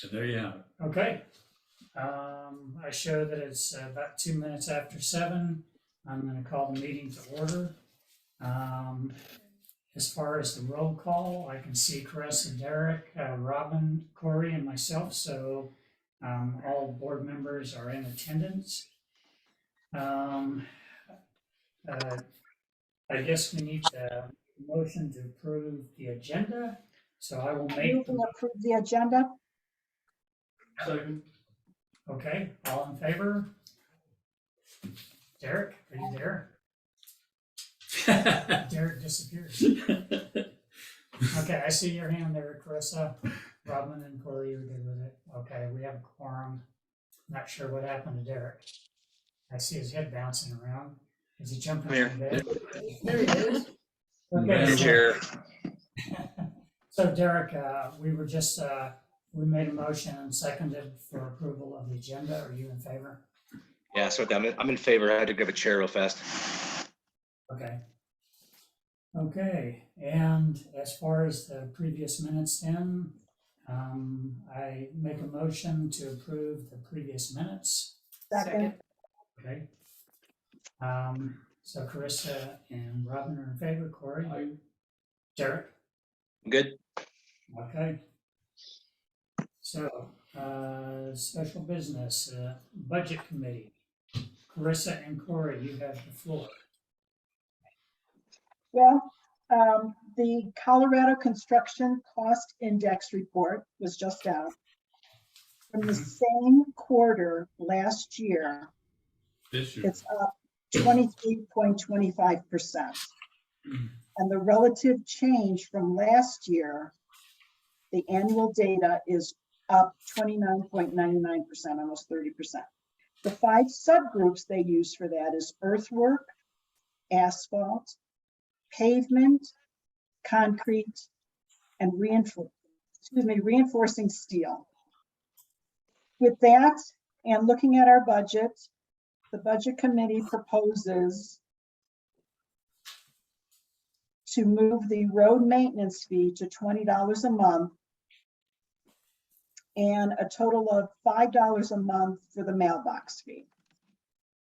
So there you have it. Okay. I show that it's about 2 minutes after 7. I'm going to call the meeting to order. As far as the roll call, I can see Carissa, Derek, Robin, Corey, and myself. So all board members are in attendance. I guess we need a motion to approve the agenda. So I will make You will approve the agenda. Okay, all in favor? Derek, are you there? Derek disappears. Okay, I see your hand there, Carissa. Robin and Corey, you're good with it. Okay, we have a quorum. Not sure what happened to Derek. I see his head bouncing around. Is he jumping Here. in bed? There he is. Madam Chair. So Derek, we were just, we made a motion and seconded for approval of the agenda. Are you in favor? Yeah, so I'm in favor. I had to grab a chair real fast. Okay. Okay, and as far as the previous minutes then, I make a motion to approve the previous minutes. Second. Okay. So Carissa and Robin are in favor. Corey? Derek? Good. Okay. So, special business, budget committee. Carissa and Corey, you have the floor. Well, the Colorado Construction Cost Index report was just out. From the same quarter last year, This year. it's up 23.25%. And the relative change from last year, the annual data is up 29.99%, almost 30%. The 5 subgroups they use for that is earthwork, asphalt, pavement, concrete, and reinforcing steel. With that, and looking at our budget, the budget committee proposes to move the road maintenance fee to $20 a month and a total of $5 a month for the mailbox fee.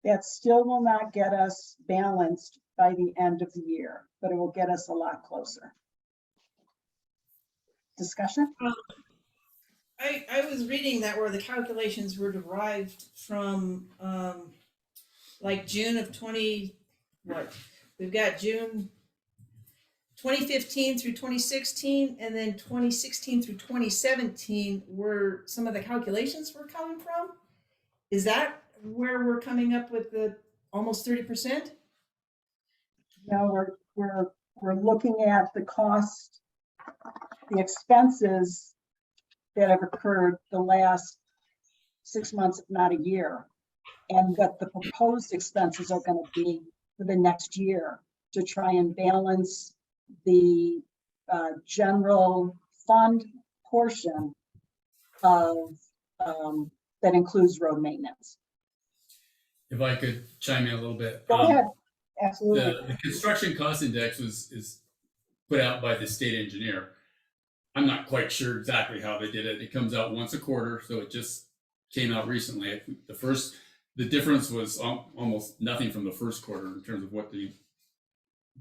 That still will not get us balanced by the end of the year, but it will get us a lot closer. Discussion? I was reading that where the calculations were derived from like June of we've got June 2015 through 2016, and then 2016 through 2017 were some of the calculations were coming from. Is that where we're coming up with the almost 30%? No, we're looking at the cost, the expenses that have occurred the last 6 months, if not a year, and what the proposed expenses are going to be for the next year to try and balance the general fund portion of that includes road maintenance. If I could chime in a little bit. Go ahead. Absolutely. The construction cost index is put out by the state engineer. I'm not quite sure exactly how they did it. It comes out once a quarter, so it just came out recently. The difference was almost nothing from the first quarter in terms of what the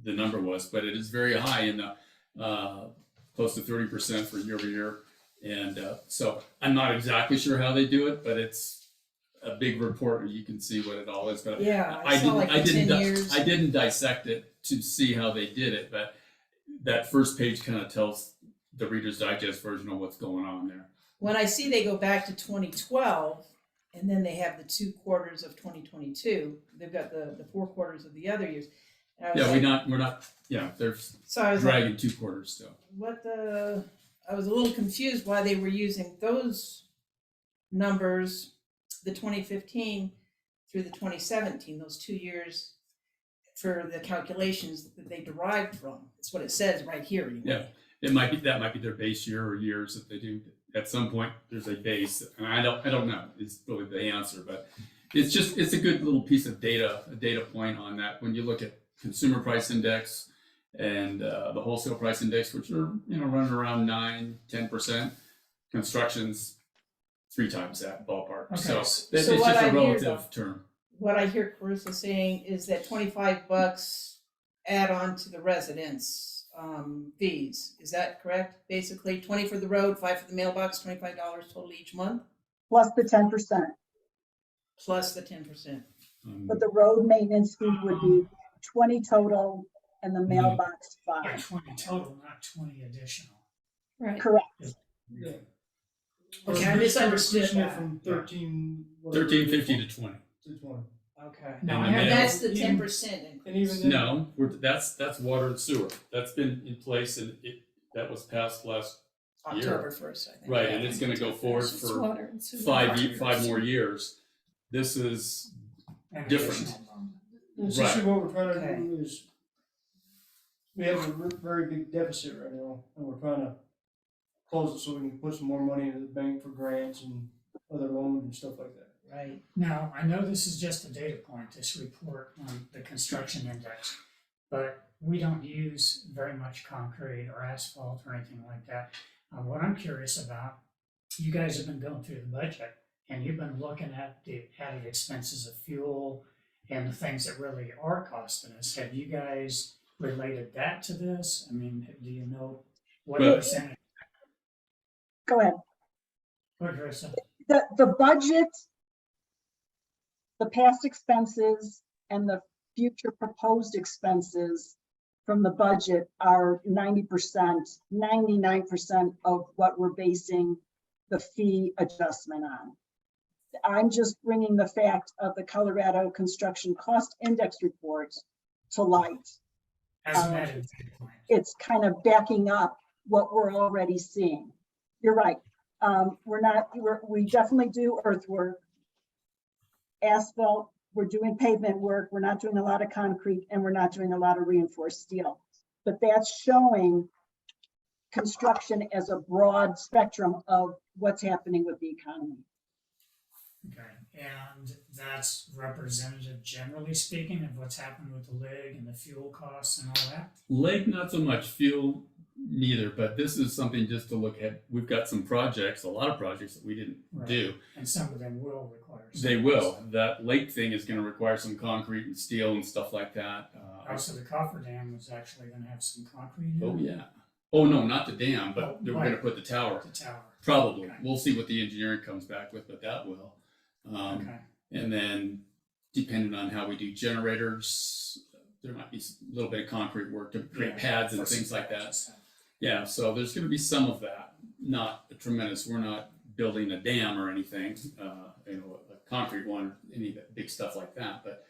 number was, but it is very high in the close to 30% for year over year. And so I'm not exactly sure how they do it, but it's a big report where you can see what it all is. But Yeah, I saw like the 10 years. I didn't dissect it to see how they did it, but that first page kind of tells the Reader's Digest version of what's going on there. When I see they go back to 2012, and then they have the 2 quarters of 2022, they've got the 4 quarters of the other years. And I was Yeah, like, we're not. Yeah, they're so I was like, dragging 2 quarters still. I was a little confused why they were using those numbers, the 2015 through the 2017, those 2 years for the calculations that they derived from. It's what it says right here. Anyway. Yeah. That might be their base year or years that they do. At some point, there's a base, and I don't know. It's really the answer, but it's a good little piece of data, a data point on that. When you look at consumer price index and the wholesale price index, which are running around 9-10%, construction's 3 times that ballpark. Okay, So so that's what it's just I a hear, relative term. What I hear Carissa saying is that $25 add on to the residents' fees. Is that correct? Basically, 20 for the road, 5 for the mailbox, $25 total each month, plus the 10%. plus the 10%. But the road maintenance fee would be 20 total and the mailbox Yeah, 5. 20 total, not 20 additional. Right. Correct. Yeah. Okay, I misunderstood Pushing it that. from 13. whatever it is, 1350 to 20. To 20. Okay. No, And I the have mail- That's the Even- 10% And increase. even then. No, that's water and sewer. That's been in place, and that was passed last October 1st, I think. right, and it's going to go forward It's for water and sewer. 5 more years. This is An different. additional bump. Essentially, what we're trying to Okay. do is, we have a very big deficit right now, and we're trying to close it so we can put some more money into the bank for grants and other loans and stuff like that. Right. Now, I know this is just a data point, this report on the construction index, but we don't use very much concrete or asphalt or anything like that. What I'm curious about, you guys have been going through the budget and you've been looking at the added expenses of fuel and the things that really are costing us. Have you guys related that to this? I mean, do you know what Well- percentage? Go ahead. What, Carissa? The budget, the past expenses and the future proposed expenses from the budget are 90%, 99% of what we're basing the fee adjustment on. I'm just bringing the fact of the Colorado Construction Cost Index report to light. As an added data point. It's kind of backing up what we're already seeing. You're right. We definitely do earthwork, asphalt, we're doing pavement work, we're not doing a lot of concrete, and we're not doing a lot of reinforced steel. But that's showing construction as a broad spectrum of what's happening with the economy. Okay, and that's representative, generally speaking, of what's happened with the lig and the fuel costs and all that? Lake, not so much. Fuel, neither. But this is something just to look at. We've got some projects, a lot of projects that we didn't Right. do. And some of them will require. They will. That lake thing is going to require some concrete and steel and stuff like that. Also, the cofferdam was actually gonna have some concrete in it. Oh yeah. Oh no, not the dam, but Oh, they were right. going to put the tower. The tower. Probably. Okay. We'll see what the engineering comes back with, but that will. Okay, And then, depending on how we do generators, there might be a little bit of concrete work to create Yeah, pads and for some things like patch that. and stuff. Yeah, so there's going to be some of that. Not a tremendous. We're not building a dam or anything, a concrete one, or any of that big stuff like that. But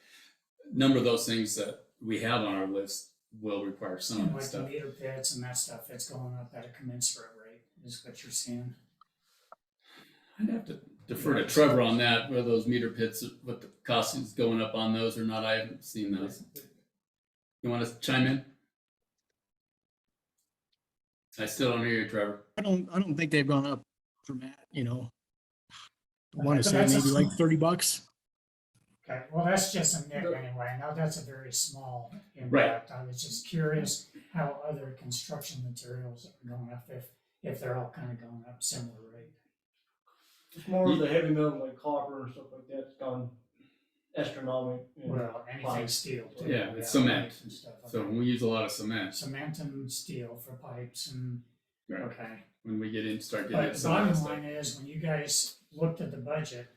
a number of those things that we have on our list will require some And of that like the stuff. meter pits and that stuff, it's going up at a commensurate rate, is what you're seeing. I'd have to defer to Trevor on that, whether those meter pits, what the cost is going up on those or not. I haven't seen those. You want to chime in? I still don't hear you, Trevor. I don't think they've gone up from that, I want Okay, to say that's a maybe like small- $30. Okay, well, that's just a nit anyway. Now, that's a very small Right. impact. I was just curious how other construction materials are going up, if they're all kind of going up similar rate. It's more of the heavy metal like copper and stuff like that, it's gone astronomical. Well, anything Pipe. steel too. Yeah, it's cement. pipes and stuff, So okay. we use a lot of cement Cement and steel for pipes and, Right. okay. when we start getting But into the some of that bottom stuff. line is, when you guys looked at the budget,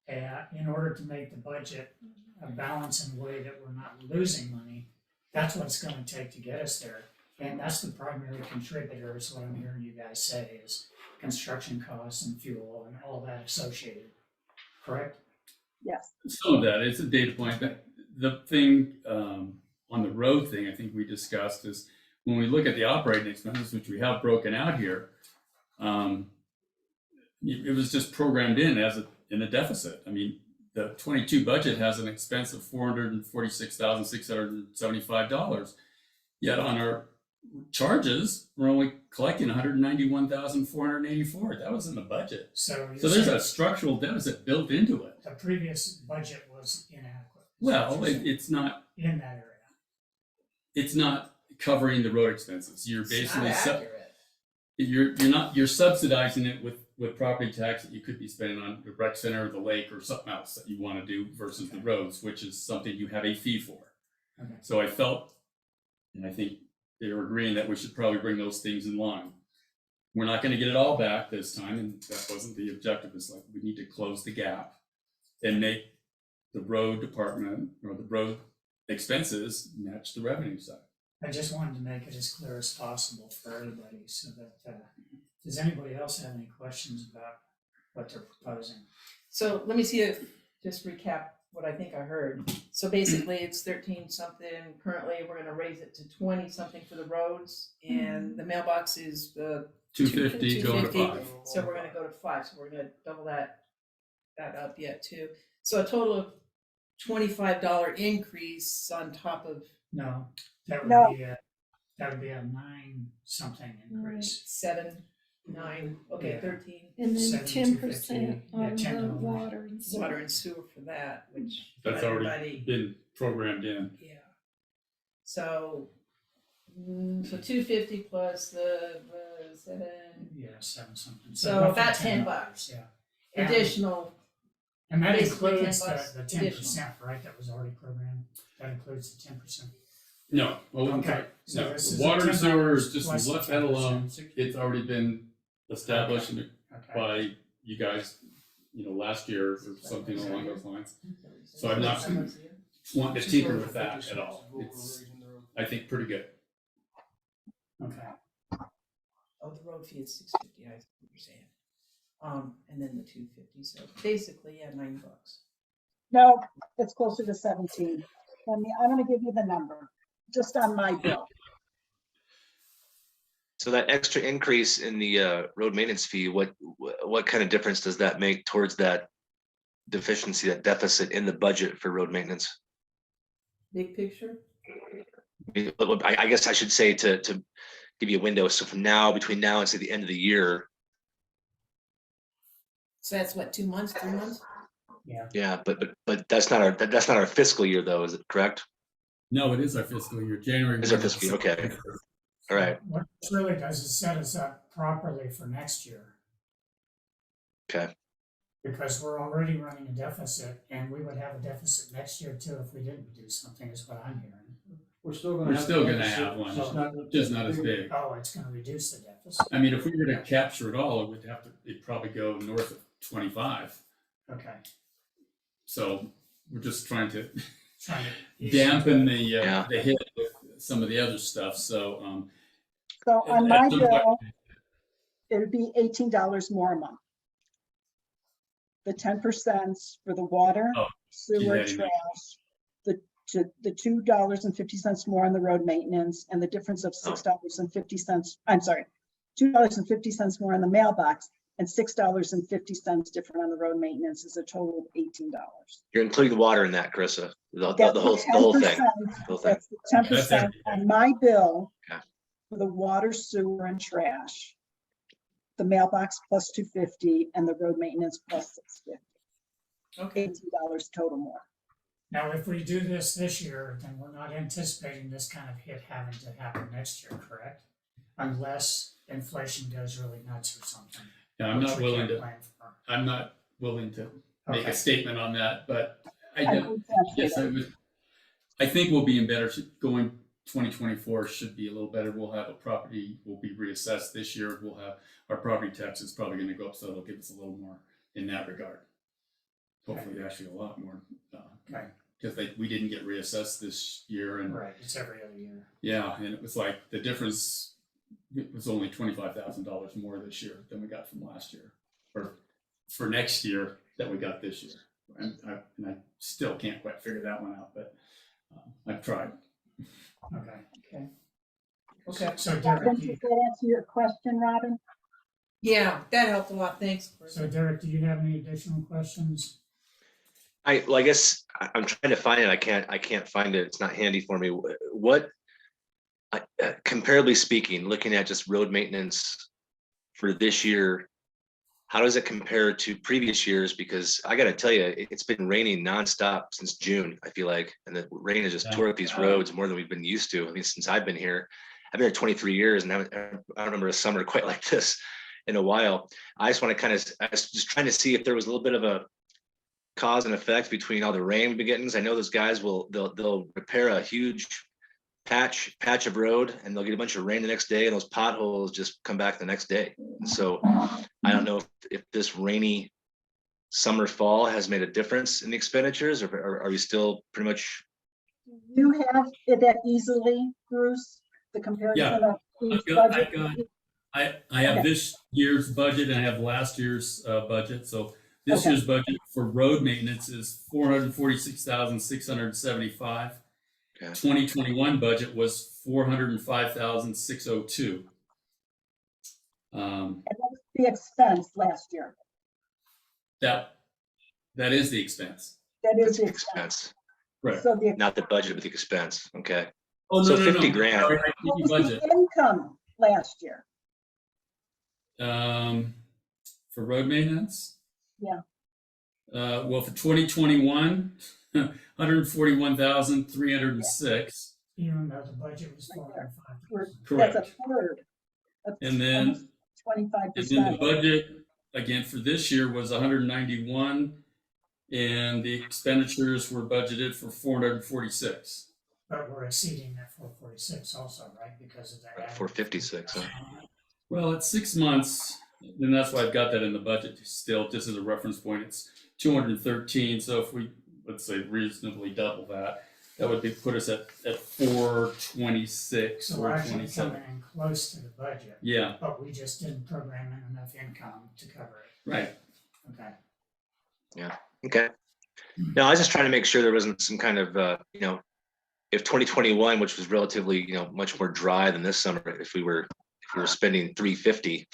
in order to make the budget a balance in a way that we're not losing money, that's what it's gonna take to get us there. And that's the primary contributor, is what I'm hearing you guys say, is construction costs and fuel and all that associated, correct? Yes. Some of that, it's a data point. But the thing on the road thing, I think we discussed is when we look at the operating expenses, which we have broken out here, it was just programmed in in a deficit. I mean, the 22 budget has an expense of $446,675. Yet on our charges, we're only collecting $191,484. That was in the budget. So you're So there's saying a structural deficit built into it. the previous budget was inadequate. is what Well, you're saying, it's not. in that area. It's not covering the road expenses. You're It's not basically accurate. you're subsidizing it with with property tax that you could be spending on the rec center, the lake, or something else that you want to do versus the roads, which is something you have a fee for. Okay. So I felt, and I think they were agreeing that we should probably bring those things in line. We're not going to get it all back this time, and that wasn't the objective. It's like we need to close the gap and make the road department or the road expenses match the revenue side. I just wanted to make it as clear as possible for everybody so that, does anybody else have any questions about what they're proposing? So let me see if, just recap what I think I heard. So basically it's 13 something, currently we're gonna raise it to 20 something for the roads, and the mailbox is 250 going to 250. 5. So we're gonna go to 5, so we're gonna double that up yet too. So a total of $25 increase on top of No, that No. would be a 9 something increase. 7, 9, okay, Yeah. 13. And then 7,250, 10% yeah, on 10 the on water and sewer. Water and sewer for that, which That's already been programmed in. yeah. So, so 250 plus the 7 Yeah, 7 something. So roughly about $10, $10. Yeah. And- additional. And that Basically includes 10 bucks the 10%, right, that was already programmed? That includes the 10%? No, well, Okay, so no, this is water a and sewer is $10 just plus the left that alone. 10%. It's already been established Okay. by you guys, last year or something along those lines. So I'm not wanting to tinker with that at all. It's, I think, pretty good. Okay, Oh, the road fee is 650. I see what you're saying. And then the 250. So basically, yeah, $9. No, it's closer to 17. I'm gonna give you the number, just on my bill. So that extra increase in the road maintenance fee, what kind of difference does that make towards that deficiency, that deficit in the budget for road maintenance? Big picture. I guess I should say to give you a window. So from now, between now and say the end of the year, So that's what, 2 months, 3 months? yeah. yeah, but that's not our fiscal year though, is it correct? No, it is our fiscal year, January. Is our 1 fiscal year, okay. All right, What this really does is set us up properly for next year. okay. Because we're already running a deficit, and we would have a deficit next year too if we didn't do something, is what I'm hearing. We're still gonna We're have. still a gonna deficit, have one, not just not as big. Oh, it's gonna reduce the deficit, I mean, if we were to capture it all, it'd probably go north of 25. okay. So we're just trying to Trying to. dampen the Yeah. the hit with some of the other stuff. So So on my at some point- bill, it would be $18 more a month. The 10% for the water, Oh, sewer, yeah, trash, the $2.50 more on the road maintenance, and the difference of $6.50, I'm sorry, $2.50 more on the mailbox, and $6.50 different on the road maintenance is a total of $18. You're including the water in that, Carissa, the That's whole thing. 10%. The whole thing. That's the 10% everything. on my bill Okay. for the water, sewer, and trash. The mailbox plus 250 and the road maintenance plus 650, Okay. $18 total more. Now, if we do this year, then we're not anticipating this kind of hit having to happen next year, correct? Unless inflation goes really nuts or something. yeah, I'm which not we willing can't to. plan for. I'm not willing to make Okay. a statement on that, but I don't. would say Yes, that. I think we'll be in better, going 2024 should be a little better. We'll have a property, will be reassessed this year. We'll have, our property tax is probably gonna go up, so it'll give us a little more in that regard. Hopefully, actually a lot more, Okay. because we didn't get reassessed this year, and Right, it's every other year. yeah, and it was like, the difference, it was only $25,000 more this year than we got from last year, or for next year that we got this year. And I still can't quite figure that one out, but I've tried. Okay. Okay. So Robin, Derek, does that answer your question, Robin? Yeah, that helped a lot. Thanks. Do you have any additional questions? I guess I'm trying to find it. I can't find it. It's not handy for me. What, comparably speaking, looking at just road maintenance for this year, how does it compare to previous years? Because I got to tell you, it's been raining nonstop since June, I feel like, and the rain has just tore up these roads more than we've been used to. I mean, since I've been here 23 years, and I don't remember a summer quite like this. in a while. I just want to I was just trying to see if there was a little bit of a cause and effect between all the rain we've been getting. 'Cause I know those guys they'll repair a huge patch of road and they'll get a bunch of rain the next day and those potholes just come back the next day. And so I don't know if this rainy summer fall has made a difference in the expenditures, or are we still pretty much? You have it that easily, Bruce, the comparison of each budget? I have Okay. this year's budget and I have last year's budget. So this Okay. year's budget for road maintenance is 446,675. Okay. 2021 budget was 405,602. And that's the expense last year. That is the expense. That is That's the the expense. expense, Right. So the not the budget, but the expense. Okay. Oh, So no, 50 grand. Sorry, I what gave you was budget. the income last year? For road maintenance? Yeah. Well, for 2021, 141,306. Even though the budget was Right there. 405. Correct. That's a third. That's And then, almost and then the 25%. budget, again, for this year was 191, and the expenditures were budgeted for 446. But we're exceeding that 446 also, right? Because of that. 456, huh? Well, it's 6 months, and that's why I've got that in the budget still, just as a reference point. It's 213, so if we, let's say, reasonably double that, that would put us at 426 So we're or actually 27. coming in close to the budget, Yeah, but we just didn't program in enough income to cover it. right. Okay. Okay. No, I was just trying to make sure there wasn't some kind of, if 2021, which was relatively, much more dry than this summer, if we were spending 350,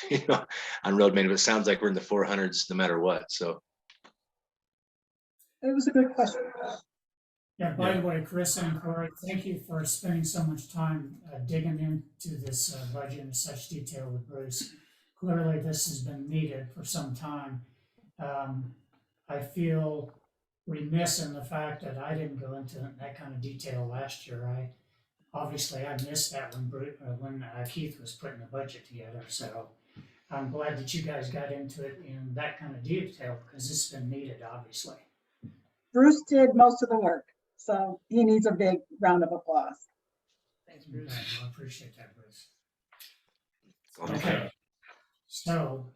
on road maintenance, it sounds like we're in the 400s no matter what. So, It was a good question. Yeah, by the way, Chris and Corey, thank you for spending so much time digging into this budget in such detail with Bruce. Clearly, this has been needed for some time. I feel remiss in the fact that I didn't go into that kind of detail last year. Obviously I missed that when Keith was putting the budget together. So I'm glad that you guys got into it in that kind of detail because it's been needed, obviously. Bruce did most of the work, so he needs a big round of applause. Thanks, Bruce. Okay, well, I appreciate that, Bruce. okay. Okay, so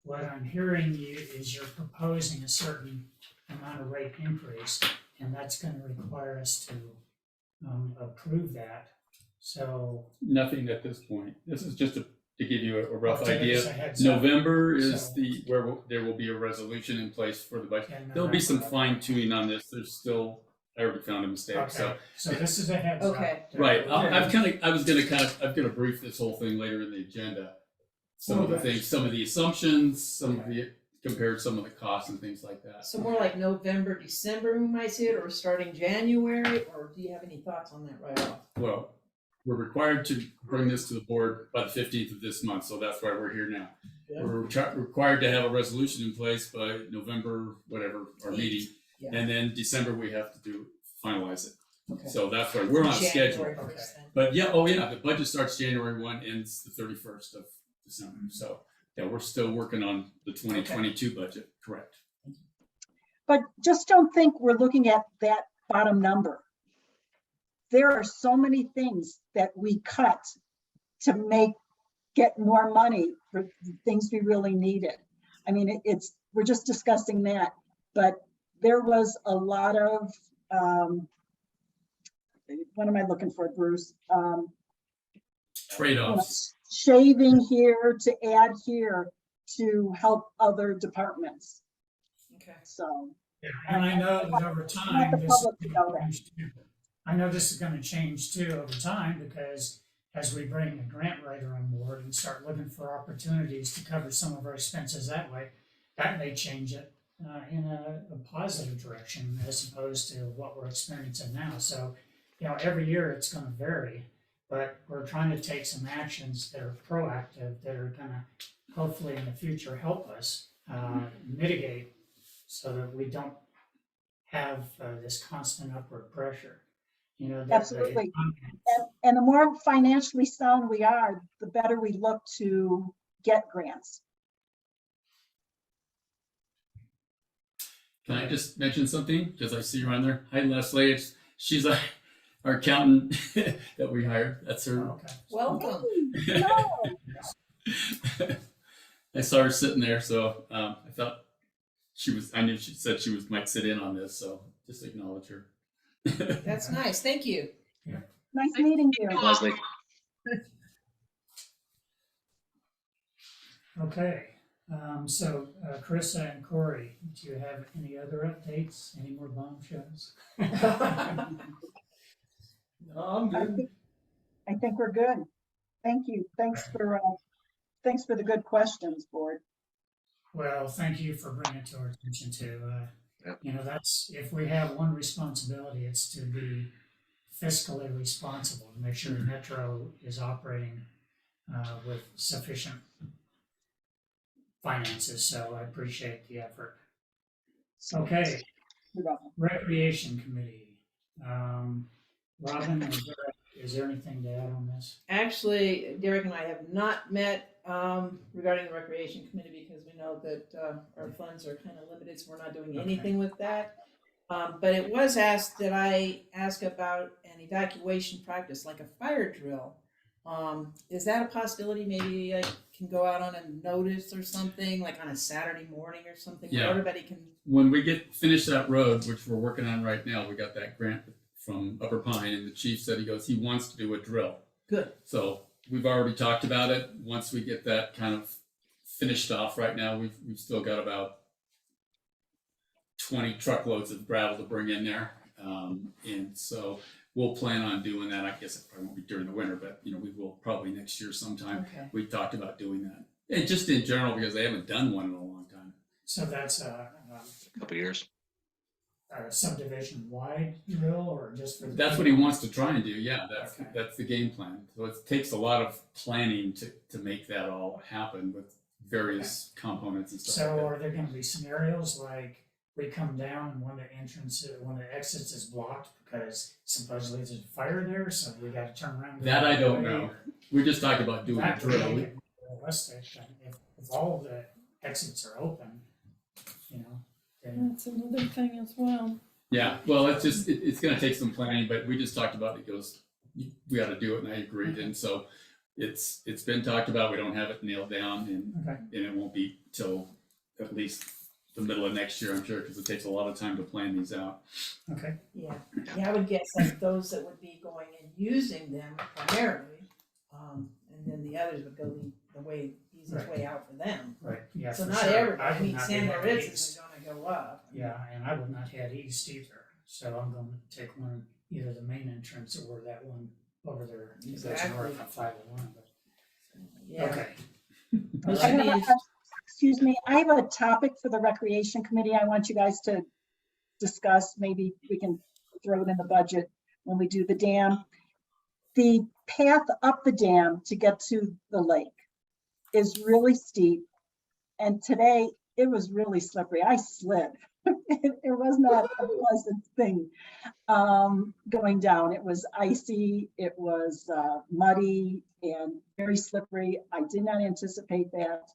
what I'm hearing is you're proposing a certain amount of rate increase, and that's going to require us to approve that. So Nothing at this point. This is just to give you a rough I'll take it as a idea. heads up. November is So- there will be a resolution in place for the budget. in There'll be some November. fine tuning on this. There's still, I already found a mistake, so. Okay, so this is a heads up. Okay. Right, I'm gonna brief this whole thing later in the agenda. Some of the Okay. things, some of the assumptions, some of the, compared some of the costs and things like that. So more like November, December, we might see it, or starting January, or do you have any thoughts on that right off? Well, we're required to bring this to the board by the 15th of this month, so that's why we're here now. Yeah. We're required to have a resolution in place by November, whatever, our meeting. Yeah. And then December, we have to finalize it. Okay. So that's why we're on schedule. January 1st then. But yeah, the budget starts January 1, ends the 31st of December. So yeah, we're still working on the 2022 budget, correct? But just don't think we're looking at that bottom number. There are so many things that we cut to get more money for the things we really needed. I mean, we're just discussing that, but there was a lot of, what am I looking for, Bruce? Trade-offs. Shaving here to add here to help other departments. Okay. So, Yeah, and I know that over time, the this public to know that. I know this is gonna change too over time, because as we bring a grant writer on board and start looking for opportunities to cover some of our expenses that way, that may change it in a positive direction as opposed to what we're experiencing now. So, every year it's gonna vary, but we're trying to take some actions that are proactive, that are gonna hopefully in the future help us mitigate so that we don't have this constant upward pressure. Absolutely. And the more financially sound we are, the better we look to get grants. Can I just mention something? Because I see you on there. Hi, Leslie. She's our accountant that we hired. That's her. Okay. Welcome. No, I saw her sitting there, so I thought I knew she said she might sit in on this, so just acknowledge her. That's nice. Thank you. nice meeting you. Leslie. Okay, so Carissa and Corey, do you have any other updates? Any more bombshells? No, I'm good. I think we're good. Thank you. Thanks for the good questions, board. Well, thank you for bringing it to our attention too. Yep. You know, if we have one responsibility, it's to be fiscally responsible, to make sure Metro is operating with sufficient finances. So I appreciate the effort. Okay, You're welcome. Recreation Committee. Robin, is there anything to add on this? Actually, Derek and I have not met regarding the Recreation Committee because we know that our funds are kind of limited, so we're not doing anything with that. But it was asked that I ask about an evacuation practice, like a fire drill. Is that a possibility? Maybe I can go out on a notice or something, like on a Saturday morning or something, where Yeah. everybody can. When we finish that road, which we're working on right now, we got that grant from Upper Pine, and the chief said he wants to do a drill. Good. So we've already talked about it. Once we get that kind of finished off, right now we've still got about 20 truckloads of gravel to bring in there, and so we'll plan on doing that. I guess it probably won't be during the winter, but we will probably next year sometime. Okay. We talked about doing that, and just in general because they haven't done one in a long time. So that's A couple years. a subdivision wide drill or just for? That's what he wants to try and do. Yeah, Okay. that's the game plan. So it takes a lot of planning to make that all happen with various components and stuff. So like are there gonna be scenarios like we come down and one of the exits is blocked because supposedly there's a fire there, so we gotta turn around? and go That I the don't other way, know. or- We just talked about doing a That would drill. make it realistic, and if all of the exits are open, then That's another thing as well. Yeah, well, it's going to take some planning, but we just talked about it. He goes, we got to do it, and I agreed. And so it's been talked about. We don't have it nailed down, okay, and it won't be till at least the middle of next year, I'm sure, because it takes a lot of time to plan these out. okay. Yeah, I would guess that those that would be going and using them primarily, and then the others would go the easiest Right. way out for them. Right, yeah, So for not sure. everybody, I I would mean, not be San heading Moritz east. isn't gonna go up. Yeah, and I would not head east either, so I'm gonna take either the main entrance or that one over there, because that's Exactly. north of 501, but, Yeah. okay. It I should have be, excuse me, I have a topic for the Recreation Committee I want you guys to discuss. Maybe we can throw it in the budget when we do the dam. The path up the dam to get to the lake is really steep. And today it was really slippery. I slid. It was not a pleasant thing going down. It was icy, it was muddy and very slippery. I did not anticipate that.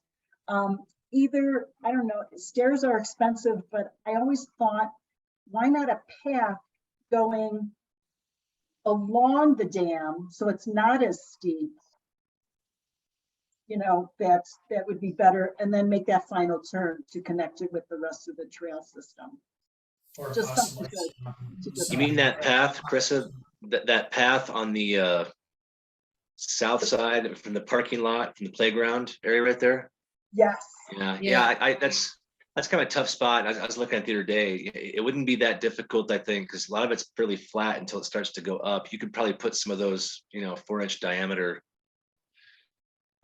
Either, I don't know, stairs are expensive, but I always thought, why not a path going along the dam so it's not as steep? That would be better, and then make that final turn to connect it with the rest of the trail system. Or Just possibly something to You mean that path, Krista? That path on the south side from the parking lot, from the playground area right there? Yes, Yeah. That's kind of a tough spot. I was looking at it the other day. It wouldn't be that difficult, I think, because a lot of it's fairly flat until it starts to go up. You could probably put some of those, 4-inch diameter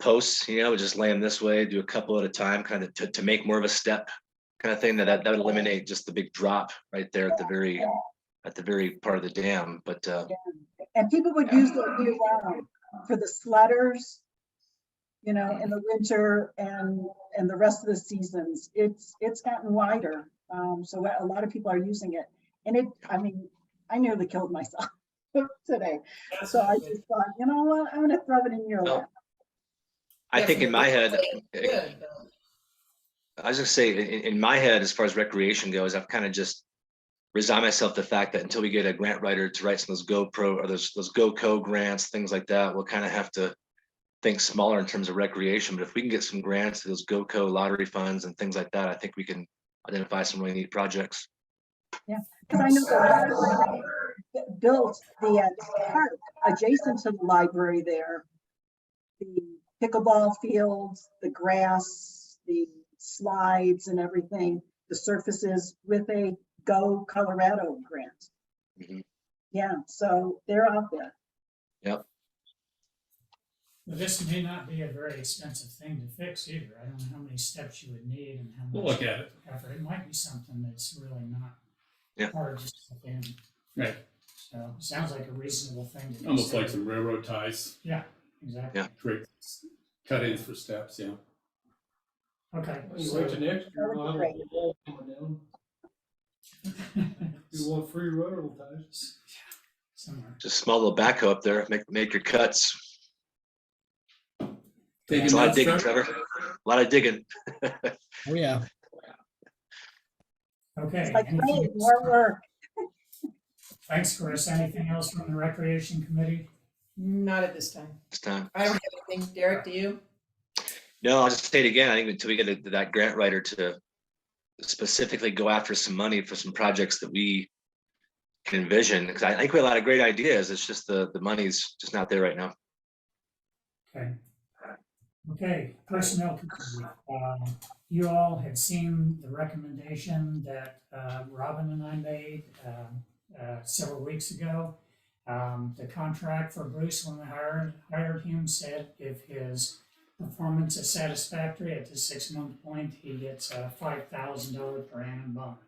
posts, just lay them this way, do a couple at a time, kind of to make more of a step kind of thing. That would eliminate just the big drop right there at the very part of the dam. But and people would use that year round for the sledders, in the winter and the rest of the seasons. It's gotten wider, so a lot of people are using it. And I nearly killed myself today. So I just thought, you know what, I'm gonna throw it in your lap. I Yeah, think from in the my head, looks of it, good, but- I was gonna say, in my head, as far as recreation goes, I've kind of just resigned myself to the fact that until we get a grant writer to write some of those GoPro or those GoCo grants, things like that, we'll kind of have to think smaller in terms of recreation. But if we can get some grants to those GoCo lottery funds and things like that, I think we can identify some really neat projects. Because I know the library built the park adjacent to the library there. The pickleball fields, the grass, the slides and everything, the surfaces with a Go Colorado grant. Mhm. Yeah, so they're out there. Yep. Well, this may not be a very expensive thing to fix either. I don't know how many steps you would need and how We'll much look at it. effort. It might be something that's really not Yeah. hard to step in. Right. So it sounds like a reasonable thing to do. Almost like some railroad ties, Exactly. Yeah. create cut-ins for steps, yeah. Okay. When you wait till next year, we'll have a Great. whole wall coming down. You want free railroad ties. Somewhere. Just small little backhoe up there, make your cuts. Taking It's a lot of notes, digging, Trevor? Trevor. A lot of digging. Oh, yeah. Okay. It's like, anything hey, else? more work. Thanks, Chris. Anything else from the Recreation Committee? Not at this time. This time. I don't have anything. Derek, do you? No, I'll just say it again. I think until we get that grant writer to specifically go after some money for some projects that we can envision, because I think we have a lot of great ideas. It's just the money's just not there right now. Okay. Okay, Personnel Committee. You all had seen the recommendation that Robin and I made several weeks ago. The contract for Bruce, when we hired him, said if his performance is satisfactory at the 6-month point, he gets a $5,000 per annum bump.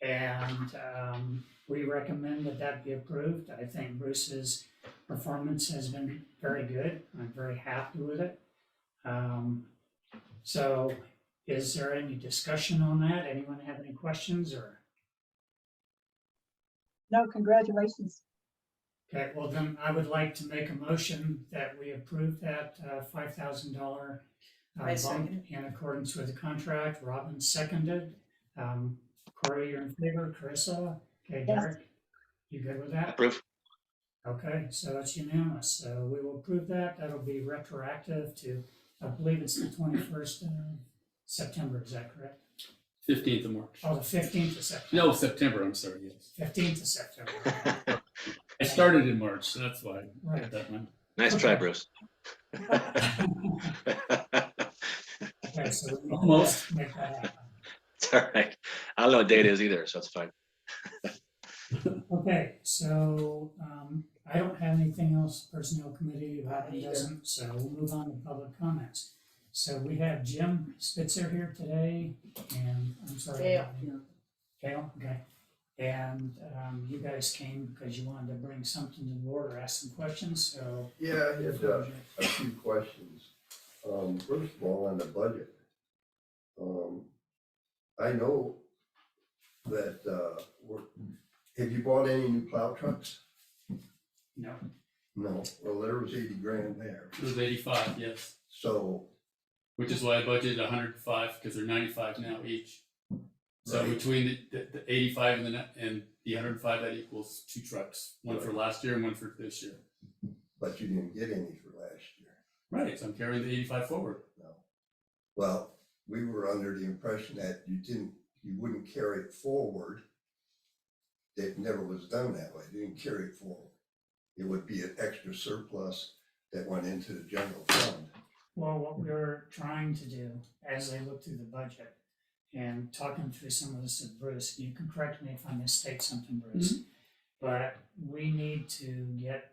And we recommend that that be approved. I think Bruce's performance has been very good. I'm very happy with it. So is there any discussion on that? Anyone have any questions or? No, congratulations. Okay, well then I would like to make a motion that we approve that $5,000 I bump second. in accordance with the contract. Robin seconded. Corey, you're in favor. Carissa? Okay, Yes. Derek, you good with that? Approve. Okay, so it's unanimous. So we will approve that. That'll be retroactive to, I believe it's the 21st of September. Is that correct? 15th of March. Oh, the 15th of September. No, September, I'm sorry, yes. 15th of September. I started in March, so that's why I Right. got that one. Nice try, Bruce. Okay, so we will Almost. make that happen. It's all right. I don't know what date it is either, so it's fine. Okay, so I don't have anything else, Personnel Committee, Robin either. doesn't, so we'll move on to public comments. So we have Jim Spitzer here today, and I'm sorry. Dale. Dale, okay. And you guys came because you wanted to bring something to the board or ask some questions, so. Yeah, I had a few questions. First of all, on the budget. I know that, have you bought any new plow trucks? No, No, well, there was 80 grand there. It was 85, yes, So, which is why I budgeted 105 because they're 95 now each. So Right. between the 85 and the 105, that equals 2 trucks, one for last year and one for this year. but you didn't get any for last year. Right, so I'm carrying the 85 forward. No. Well, we were under the impression that you wouldn't carry it forward. It never was done that way. You didn't carry it forward. It would be an extra surplus that went into the general fund. well, what we're trying to do, as I look through the budget and talking through some of this with Bruce, you can correct me if I misstate something, Bruce. But we need to get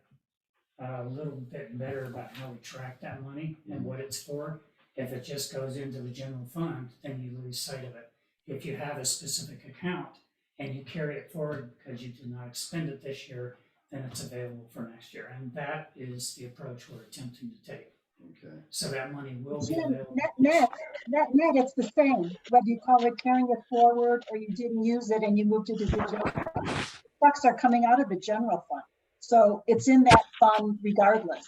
a little bit better about how we track that money and what it's for. If it just goes into the general fund, then you lose sight of it. If you have a specific account and you carry it forward because you did not expend it this year, then it's available for next year. And that is the approach we're attempting to take. Okay. So that money will be Jim, available. net, it's the same, whether you call it carrying it forward or you didn't use it and you moved it to the general fund. Trucks are coming out of the general fund, so it's in that fund regardless.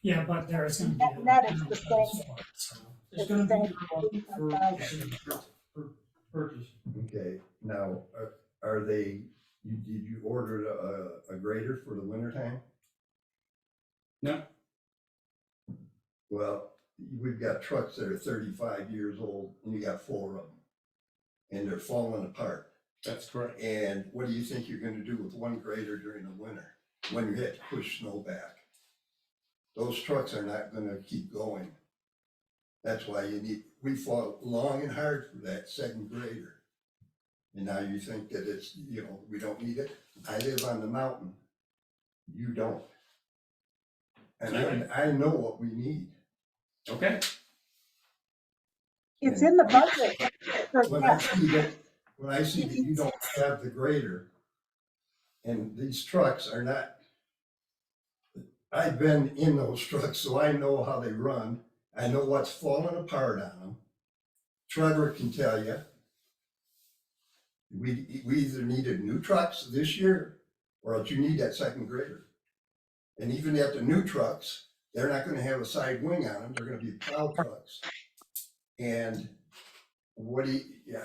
Yeah, but there's gonna be. Net is the same. So, It's It's gonna the be same, for 85,000. purchase. Okay, now, are they, did you order a grader for the winter time? No, Well, we've got trucks that are 35 years old and you got 4 of them. And they're falling apart. that's correct. And what do you think you're gonna do with one grader during the winter when you have to push snow back? Those trucks are not gonna keep going. That's why we fought long and hard for that second grader. And now you think that it's, we don't need it? I live on the mountain. You don't. And I know what we need. Okay, It's in the budget. for When I that. see that you don't have the grader, and these trucks are not, I've been in those trucks, so I know how they run. I know what's falling apart on them. Trevor can tell you. We either needed new trucks this year, or else you need that second grader. And even at the new trucks, they're not gonna have a side wing on them, they're gonna be plow trucks. And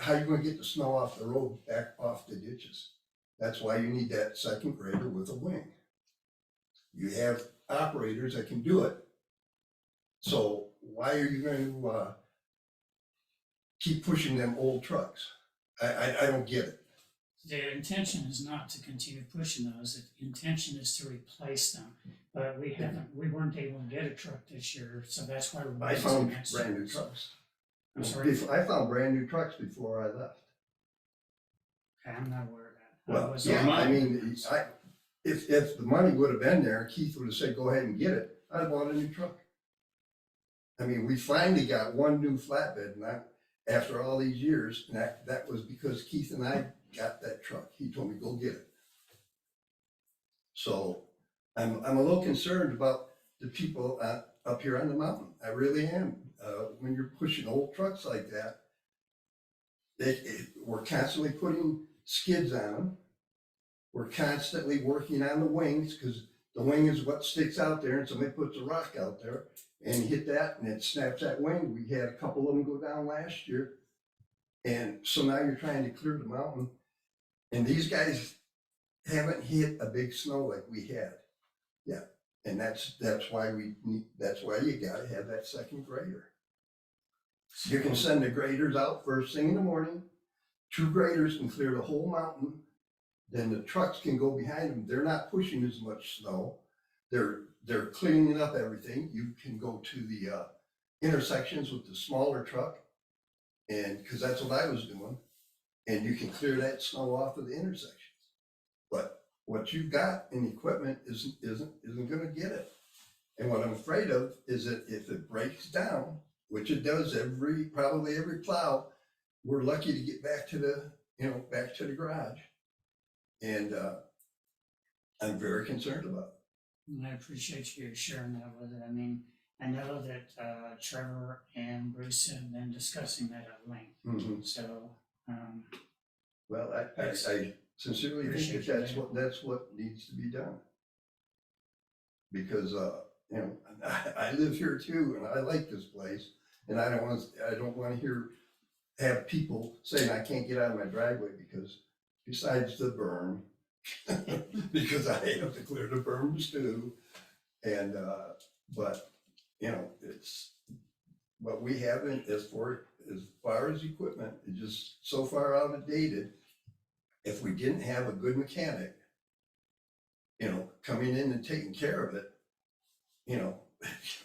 how you gonna get the snow off the road, back off the ditches? That's why you need that second grader with a wing. You have operators that can do it. So why are you going to keep pushing them old trucks? I don't get it. the intention is not to continue pushing those, the intention is to replace them. But we weren't able to get a truck this year, so that's why we're. I waiting till found next brand year. new trucks. I'm sorry, I found brand new trucks before I left. I'm not aware of that. I Well, was- yeah, I mean, if the money would have been there, Keith would have said, go ahead and get it, I'd have bought a new truck. I mean, we finally got one new flatbed, and after all these years, and that was because Keith and I got that truck. He told me, go get it. So I'm a little concerned about the people up here on the mountain. I really am. When you're pushing old trucks like that, we're constantly putting skids on them. We're constantly working on the wings, because the wing is what sticks out there, and somebody puts a rock out there and hit that and it snaps that wing. We had a couple of them go down last year. And so now you're trying to clear the mountain, and these guys haven't hit a big snow like we had. Yeah. And that's why that's why you gotta have that second grader. You can send the graders out first thing in the morning. 2 graders can clear the whole mountain. Then the trucks can go behind them. They're not pushing as much snow. They're cleaning up everything. You can go to the intersections with the smaller truck, and because that's what I was doing, and you can clear that snow off of the intersections. But what you've got in equipment isn't going to get it. And what I'm afraid of is that if it breaks down, which it does probably every plow, we're lucky to get back to the garage. And I'm very concerned about it. And I appreciate you sharing that with it. I mean, I know that Trevor and Bruce have been discussing that at length, Mhm. so. Well, I sincerely think Appreciate that you, that's what needs to be done. Because, I live here too, and I like this place, and I don't want to have people saying I can't get out of my driveway because besides the berm, because I have to clear the berms too. And, but, it's, what we have as far as equipment is just so far outdated. If we didn't have a good mechanic, coming in and taking care of it,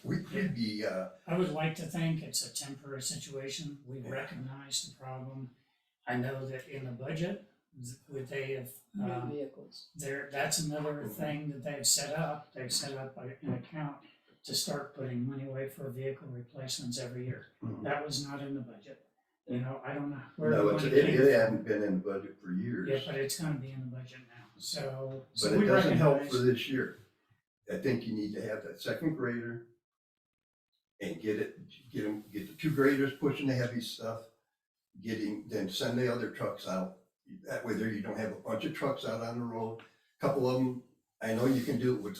we'd be, I would like to think it's a temporary situation. We recognize the problem. I know that in the budget, they have, New vehicles. that's another thing that they've set up. They've set up an account to start putting money away for vehicle replacements every year. Mhm. That was not in the budget. I don't know where the no, money it came from. hadn't been in the budget for years. Yeah, but it's gonna be in the budget now, so. But we it doesn't help recognize- for this year. I think you need to have that second grader and get the 2 graders pushing the heavy stuff, then send the other trucks out. That way there you don't have a bunch of trucks out on the road. Couple of them, I know you can do it with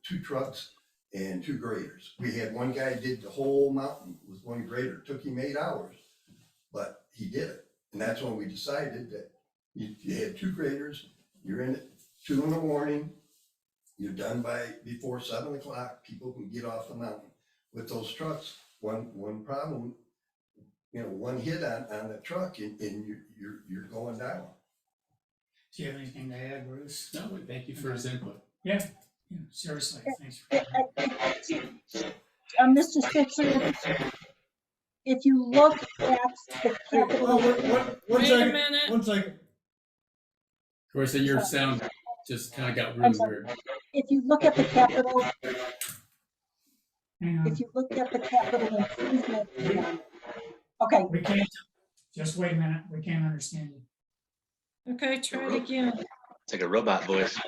2 trucks, and 2 graders. We had one guy did the whole mountain with 1 grader. Took him 8 hours, but he did it. And that's when we decided that you had 2 graders, you're in at 2 in the morning, you're done before 7 o'clock, people can get off the mountain. With those trucks, one problem, one hit on the truck and you're going down. Do you have anything to add, Bruce? No, but thank you for his input. Yeah, seriously, thanks. Mr. Spitzer, if you look at the capital, One Wait a second, minute. 1 second. Of course, your sound just kind of got I'm really sorry. weird. if you look at the capital, Hang on, if you look at the capital improvement plan, okay, we can't, just wait a minute, we can't understand you. Okay, try it again. It's like a robot voice.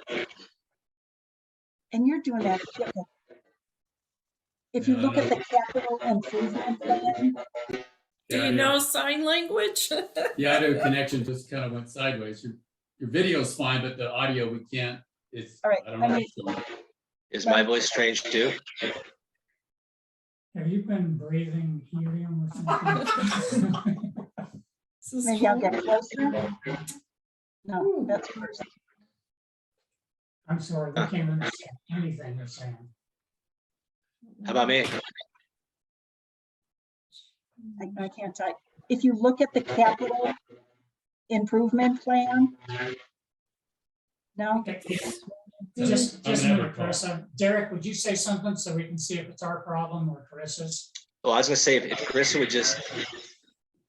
and you're doing that. Okay. If you look at the capital improvement plan, Do you know sign language? Yeah, I know connection just kind of went sideways. Your video's fine, but the audio we can't. It's All right, I don't know. what's going on. Is my voice strange too? Have you been breathing helium or something? This is maybe I'll true. get closer. No, that's worse. I'm sorry, we can't understand anything you're saying. How about me? I can't type. If you look at the capital improvement plan. No, Okay, just a minute, Carissa. Derek, would you say something so we can see if it's our problem or Carissa's? Well, I was gonna say, if Carissa would just,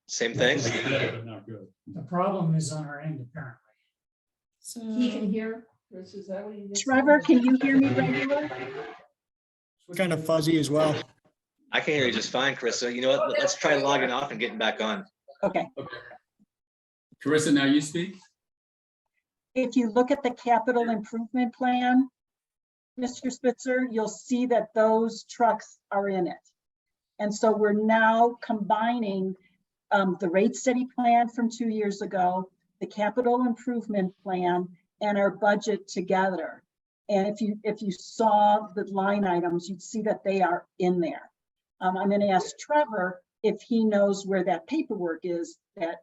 same thing. Better, but not good. The problem is on our end, apparently. So, He can hear, Chris, is that what you just said? Trevor, can you hear me regular? Kind of fuzzy as well. I can hear you just fine, Carissa. You know what? Let's try logging off and getting back on. Okay, Carissa, now you speak. if you look at the capital improvement plan, Mr. Spitzer, you'll see that those trucks are in it. And so we're now combining the rate study plan from 2 years ago, the capital improvement plan, and our budget together. And if you saw the line items, you'd see that they are in there. I'm going to ask Trevor if he knows where that paperwork is that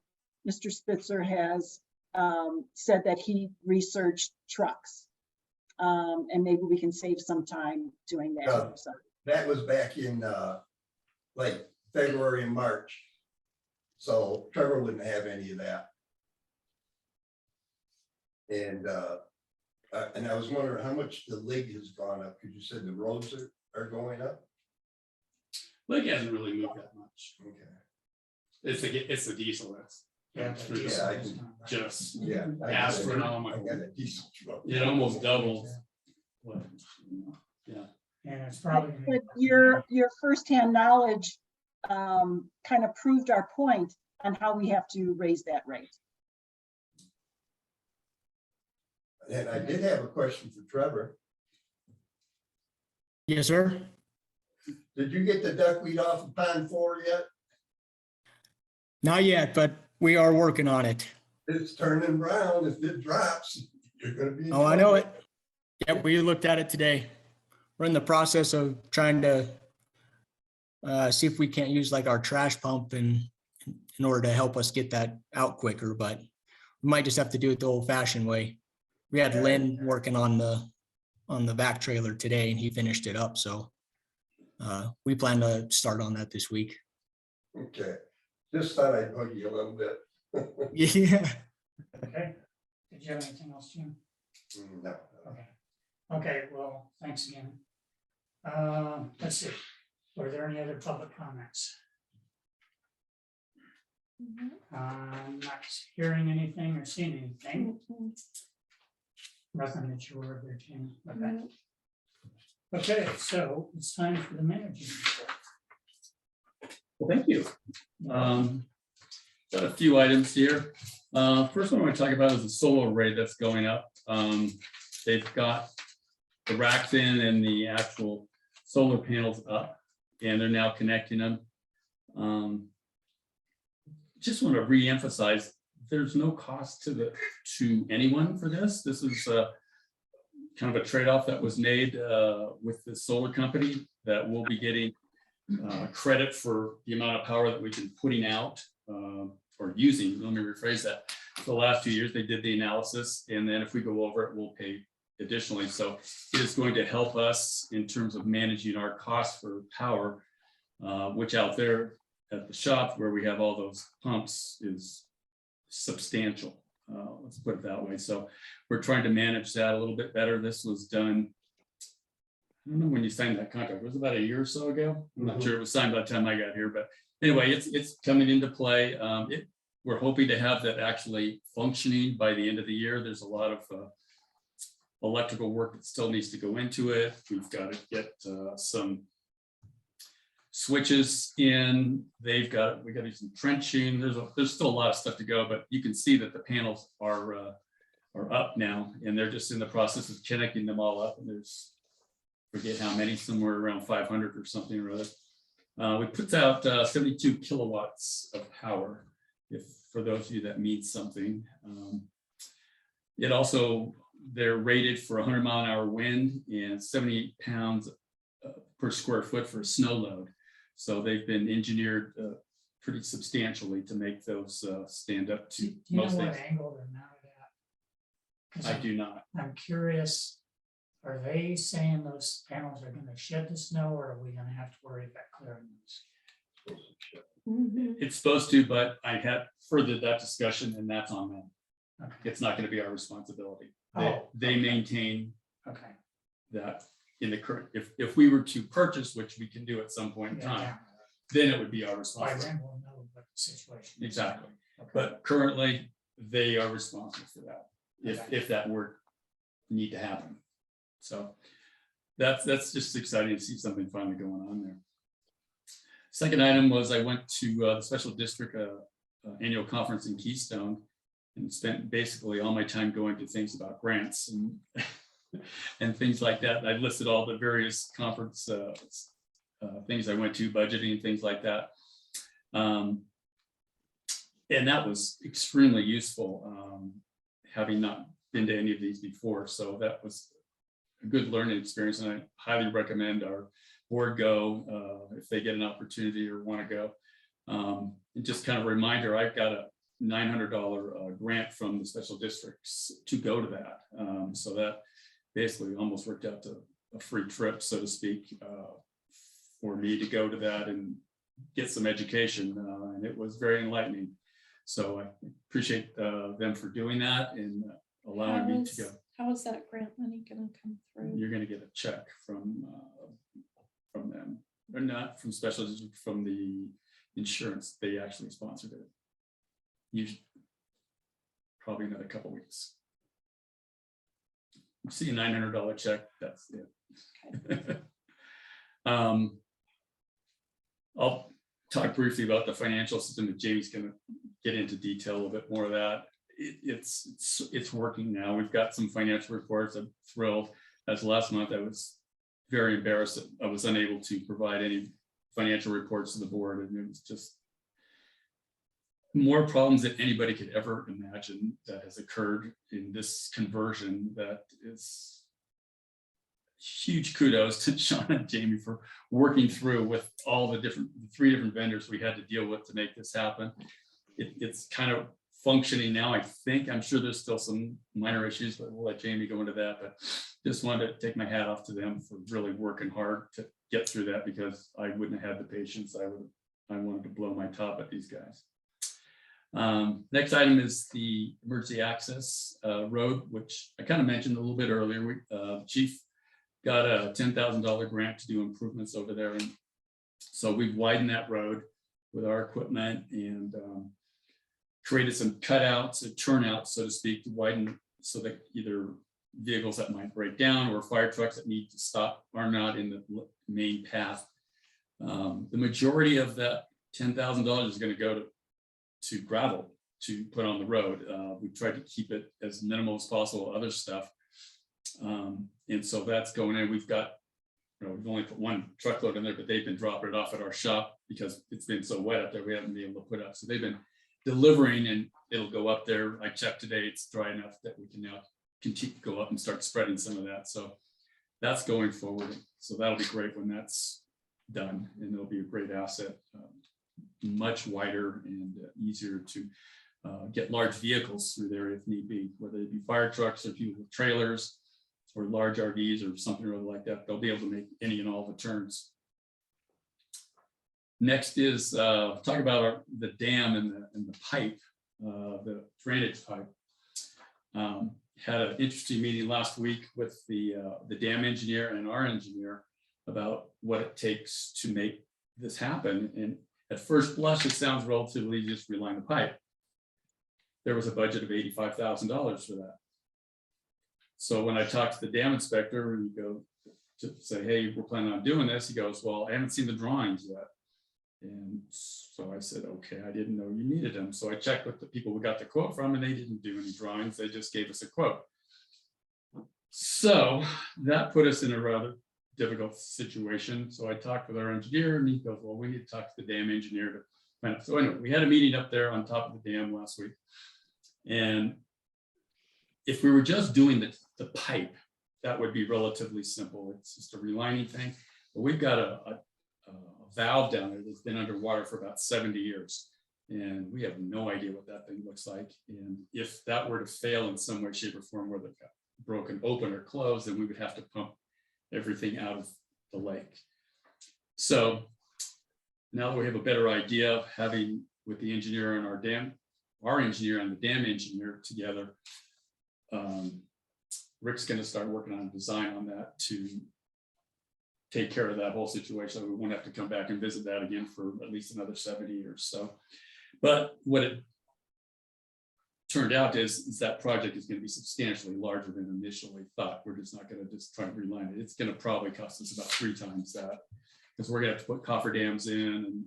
Mr. Spitzer has said that he researched trucks. And maybe we can save some time doing that. Yeah. So, That was back in like February and March. So Trevor wouldn't have any of that. And I was wondering how much the lig has gone up, because you said the roads are going up. Like it hasn't really moved that much. Okay. It's the diesel that's Yeah. through but Yeah, I it's can- not right. just Yeah. I got astronomical. I got a diesel truck. It almost doubled. What? And it's probably. but your firsthand knowledge kind of proved our point on how we have to raise that rate. And I did have a question for Trevor. Yes, sir. Did you get the duckweed off of pond 4 yet? Not yet, but we are working on it. It's turning brown. If it drops, you're gonna be. in Oh, I know trouble. it. Yep, we looked at it today. We're in the process of trying to see if we can't use like our trash pump in order to help us get that out quicker, but we might just have to do it the old fashioned way. We had Lynn working on the back trailer today and he finished it up, so we plan to start on that this week. Okay, just thought I'd bug you a little bit. Yeah. Okay. Did you have anything else, Jim? No. Okay. Okay, well, thanks again. Let's see. Were there any other public comments? I'm not hearing anything or seeing anything. Nothing that you're aware of there, Jim. Okay. Okay, so it's time for the manager's report. Well, thank you. Got a few items here. First one I want to talk about is the solar array that's going up. They've got the racks in and the actual solar panels up, and they're now connecting them. Just want to re-emphasize, there's no cost to anyone for this. This is kind of a trade-off that was made with the solar company, that we'll be getting credit for the amount of power that we've been putting out or using. Let me rephrase that. For the last 2 years, they did the analysis, and then if we go over it, we'll pay additionally. So it is going to help us in terms of managing our costs for power, which out there at the shop where we have all those pumps is substantial. Let's put it that way. So we're trying to manage that a little bit better. This was done, I don't know when you signed that contract. It was about a year or so ago. I'm not sure it was signed by the time I got here, but anyway, it's coming into play. We're hoping to have that actually functioning by the end of the year. There's a lot of electrical work that still needs to go into it. We've got to get some switches in. We got to do some trenching. There's still a lot of stuff to go, but you can see that the panels are up now, and they're just in the process of connecting them all up. And there's, forget how many, somewhere around 500 or something or other. We put out 72 kilowatts of power, if for those of you that means something. It also, they're rated for 100-mile-an-hour wind and 78 pounds per square foot for a snow load. So they've been engineered pretty substantially to make those stand up to Do you know most what things. angle they're mounted at? 'Cause I do not. I'm curious, are they saying those panels are gonna shed the snow, or are we gonna have to worry about clearing those? Mhm. It's supposed to, but I had furthered that discussion, and that's on them. Okay, It's not going to be our responsibility. Oh, They okay. maintain okay. that in the current, if we were to purchase, which we can do at some point in Yeah, time, yeah. then it would be our By responsibility. then we'll know what the situation is. Exactly. Okay. But currently, they are responsible for that, Okay. if that were need to happen. So that's just exciting to see something finally going on there. Second item was I went to the special district annual conference in Keystone and spent basically all my time going to things about grants and and things like that. I listed all the various conference things I went to, budgeting, things like that. And that was extremely useful, having not been to any of these before. So that was a good learning experience, and I highly recommend our board go if they get an opportunity or want to go. And just kind of a reminder, I've got a $900 grant from the special districts to go to that. So that basically almost worked out to a free trip, so to speak, for me to go to that and get some education. And it was very enlightening. So I appreciate them for doing that and allowing me to go. How is that grant money gonna come through? You're going to get a check from them, or not from special, from the insurance. They actually sponsored it. Usually, probably another couple weeks. You see a $900 check. That's it. I'll talk briefly about the financial system, and Jamie's going to get into detail a little bit more of that. It's working now. We've got some financial reports. I'm thrilled. As last month, I was very embarrassed that I was unable to provide any financial reports to the board, and it was just more problems than anybody could ever imagine that has occurred in this conversion. That is huge kudos to Sean and Jamie for working through with all the three different vendors we had to deal with to make this happen. It's kind of functioning now, I think. I'm sure there's still some minor issues, but we'll let Jamie go into that. But just wanted to take my hat off to them for really working hard to get through that, because I wouldn't have had the patience. I wanted to blow my top at these guys. Next item is the emergency access road, which I kind of mentioned a little bit earlier. Chief got a $10,000 grant to do improvements over there, and so we've widened that road with our equipment and created some cutouts and turnouts, so to speak, to widen so that either vehicles that might break down or fire trucks that need to stop are not in the main path. The majority of that $10,000 is going to go to gravel to put on the road. We tried to keep it as minimal as possible, other stuff. And so that's going in. We've got, we've only put one truckload in there, but they've been dropping it off at our shop because it's been so wet up there. We haven't been able to put up. So they've been delivering, and it'll go up there. I checked today, it's dry enough that we can now continue to go up and start spreading some of that. So that's going forward. So that'll be great when that's done, and it'll be a great asset, much wider and easier to get large vehicles through there if need be, whether it be fire trucks or people with trailers or large RVs or something or other like that. They'll be able to make any and all the turns. Next is talk about the dam and the pipe, the drainage pipe. Had an interesting meeting last week with the dam engineer and our engineer about what it takes to make this happen. And at first blush, it sounds relatively easy, just reline the pipe. There was a budget of $85,000 for that. So when I talked to the dam inspector and you go to say, hey, we're planning on doing this, he goes, well, I haven't seen the drawings yet. And so I said, okay, I didn't know you needed them. So I checked with the people we got the quote from, and they didn't do any drawings. They just gave us a quote. So that put us in a rather difficult situation. So I talked with our engineer, and he goes, well, we need to talk to the dam engineer to find out. So anyway, we had a meeting up there on top of the dam last week. And if we were just doing the pipe, that would be relatively simple. It's just a relining thing. But we've got a valve down there that's been underwater for about 70 years. And we have no idea what that thing looks like. And if that were to fail in some way, shape, or form, whether it got broken open or closed, then we would have to pump everything out of the lake. So now that we have a better idea of having with the engineer and our engineer and the dam engineer together, Rick's going to start working on a design on that to take care of that whole situation. We won't have to come back and visit that again for at least another 70 years. So, but what it turned out is that project is going to be substantially larger than initially thought. We're just not going to just try to reline it. It's going to probably cost us about 3 times that, because we're going to have to put cofferdams in and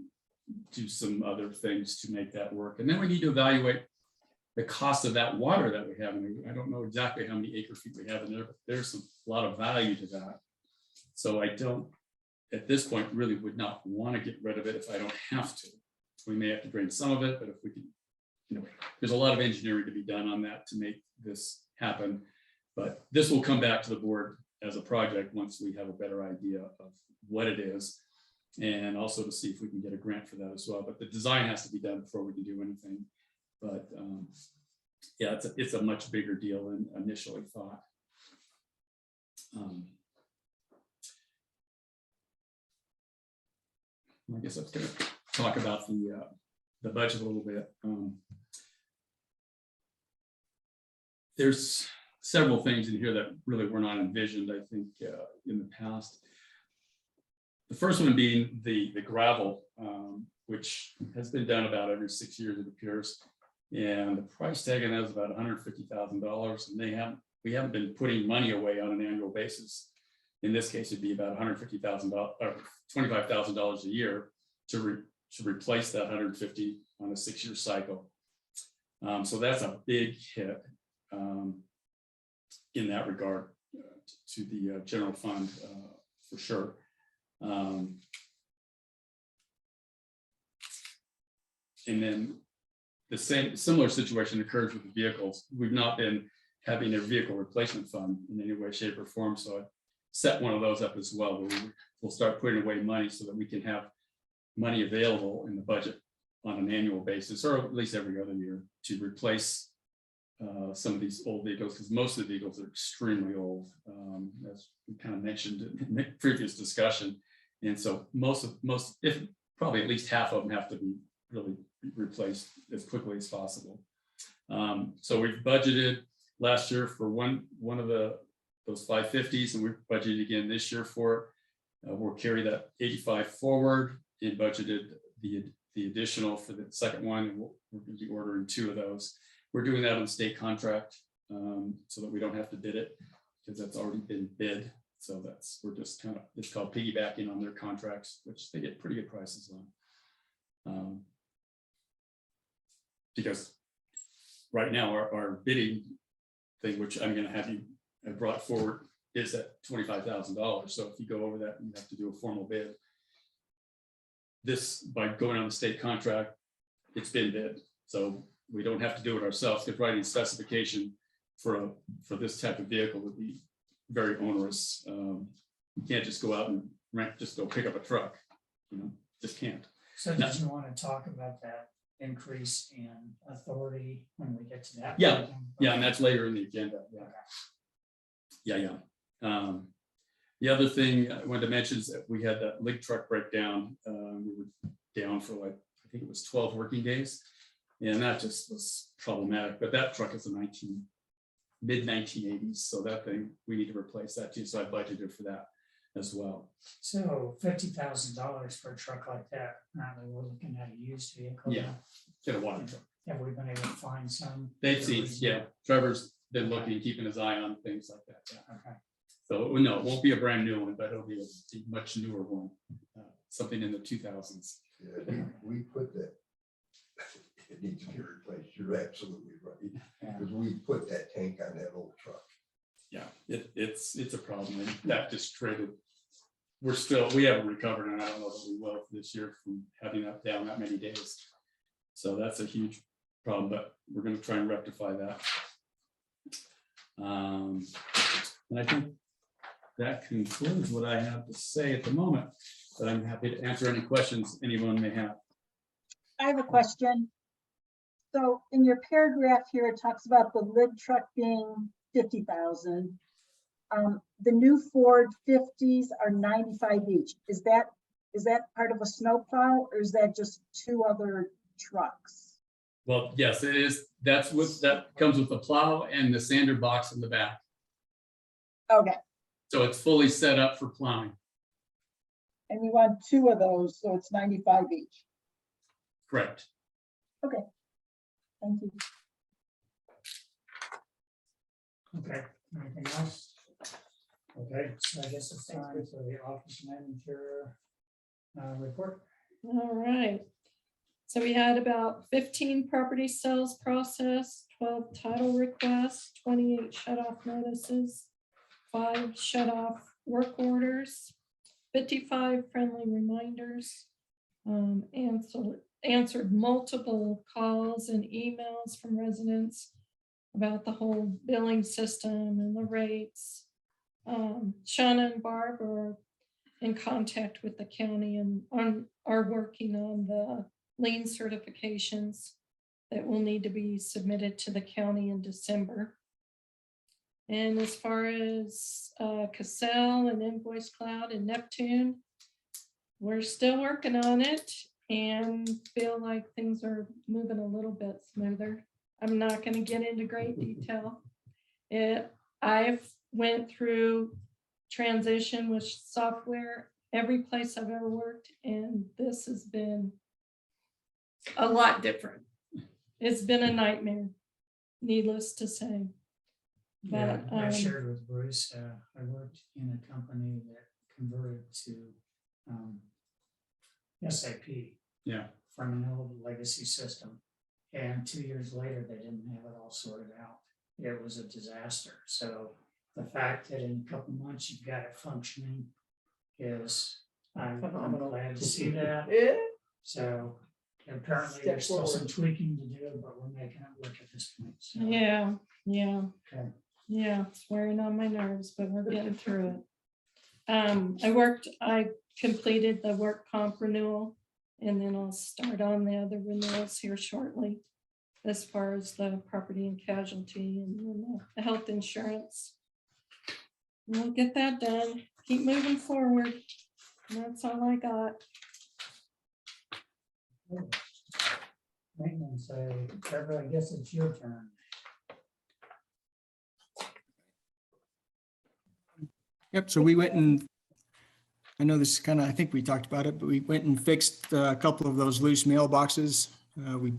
do some other things to make that work. And then we need to evaluate the cost of that water that we have. And I don't know exactly how many acre feet we have in there, but there's a lot of value to that. So I don't, at this point, really would not want to get rid of it if I don't have to. We may have to drain some of it, but if we can, there's a lot of engineering to be done on that to make this happen. But this will come back to the board as a project once we have a better idea of what it is, and also to see if we can get a grant for that as well. But the design has to be done before we can do anything. But yeah, it's a much bigger deal than initially thought. I guess I was going to talk about the budget a little bit. There's several things in here that really were not envisioned, I think, in the past. The first one being the gravel, which has been done about every 6 years, it appears. And the price tag on that is about $150,000, and we haven't been putting money away on an annual basis. In this case, it'd be about $150,000 or $25,000 a year to replace that 150 on a 6-year cycle. So that's a big hit in that regard to the general fund for sure. And then the similar situation occurs with the vehicles. We've not been having a vehicle replacement fund in any way, shape, or form. So I set one of those up as well. We'll start putting away money so that we can have money available in the budget on an annual basis, or at least every other year, to replace some of these old vehicles, because most of the vehicles are extremely old, as we kind of mentioned in the previous discussion. And so if probably at least half of them have to be really replaced as quickly as possible. So we've budgeted last year for one of those 550s, and we're budgeted again this year for it. We'll carry that 85 forward and budgeted the additional for the second one, and we're going to be ordering 2 of those. We're doing that on state contract so that we don't have to bid it, because that's already been bid. So we're just kind of, it's called piggybacking on their contracts, which they get pretty good prices on. Because right now our bidding thing, which I'm going to have you brought forward, is at $25,000. So if you go over that, you have to do a formal bid. This, by going on the state contract, it's been bid. So we don't have to do it ourselves, because writing specification for this type of vehicle would be very onerous. You can't just go out and just go pick up a truck, just can't. So did you want to talk about that increase in authority when we get to that? Yeah, point? Yeah, and that's later in the agenda, yeah. The other thing I wanted to mention is that we had that lig truck breakdown. We were down for like, I think it was 12 working days. And that just was problematic, but that truck is a mid 1980s. So that thing, we need to replace that too. So I budgeted for that as well. So $50,000 for a truck like that, apparently we're looking at a used vehicle. Yeah. Get a water truck. Have we been able to find some? They've seen, yeah, Trevor's been looking, keeping his eye on things like that. Yeah. Okay. So no, it won't be a brand new one, but it'll be a much newer one, something in the 2000s. Yeah, we put that, it needs to be replaced. You're absolutely right. Because we put that tank on that old truck. Yeah, it's a problem. And that just triggered. We haven't recovered, and I don't know that we will this year from having that down that many days. So that's a huge problem, but we're going to try and rectify that. And I think that concludes what I have to say at the moment, but I'm happy to answer any questions anyone may have. I have a question. So in your paragraph here, it talks about the lid truck being 50,000. The new Ford 50s are 95 each. Is that part of a snowplow, or is that just two other trucks? Well, yes, it is. That comes with the plow and the sander box in the back. Okay, So it's fully set up for plowing. and you want two of those, so it's 95 each. Correct. Thank you. Okay, anything else? Okay, so I guess it's time for the office manager report. All right. So we had about 15 property sales processed, 12 title requests, 28 shut-off notices, 5 shut-off work orders, 55 friendly reminders, answered multiple calls and emails from residents about the whole billing system and the rates. Shauna and Barb are in contact with the county and are working on the lien certifications that will need to be submitted to the county in December. And as far as Cassell and Invoice Cloud and Neptune, we're still working on it and feel like things are moving a little bit smoother. I'm not going to get into great detail. I've went through transition with software every place I've ever worked, and this has been a lot different. It's been a nightmare, needless to say. Yeah, But I shared with Bruce, I worked in a company that converted to SAP. Yeah. From an old legacy system. And 2 years later, they didn't have it all sorted out. It was a disaster. So the fact that in a couple months you've got it functioning is, I'm glad to see that. Yeah. So apparently there's still some tweaking to do, but we're making it work at this point. So, yeah, okay. yeah, it's wearing on my nerves, but we're getting through it. I completed the work comp renewal, and then I'll start on the other renewals here shortly, as far as the property and casualty and then the health insurance. And we'll get that done. Keep moving forward. And that's all I got. Maintenance, Trevor, I guess it's your turn. Yep, so we went and, I know this is kind of, I think we talked about it, but we went and fixed a couple of those loose mailboxes. We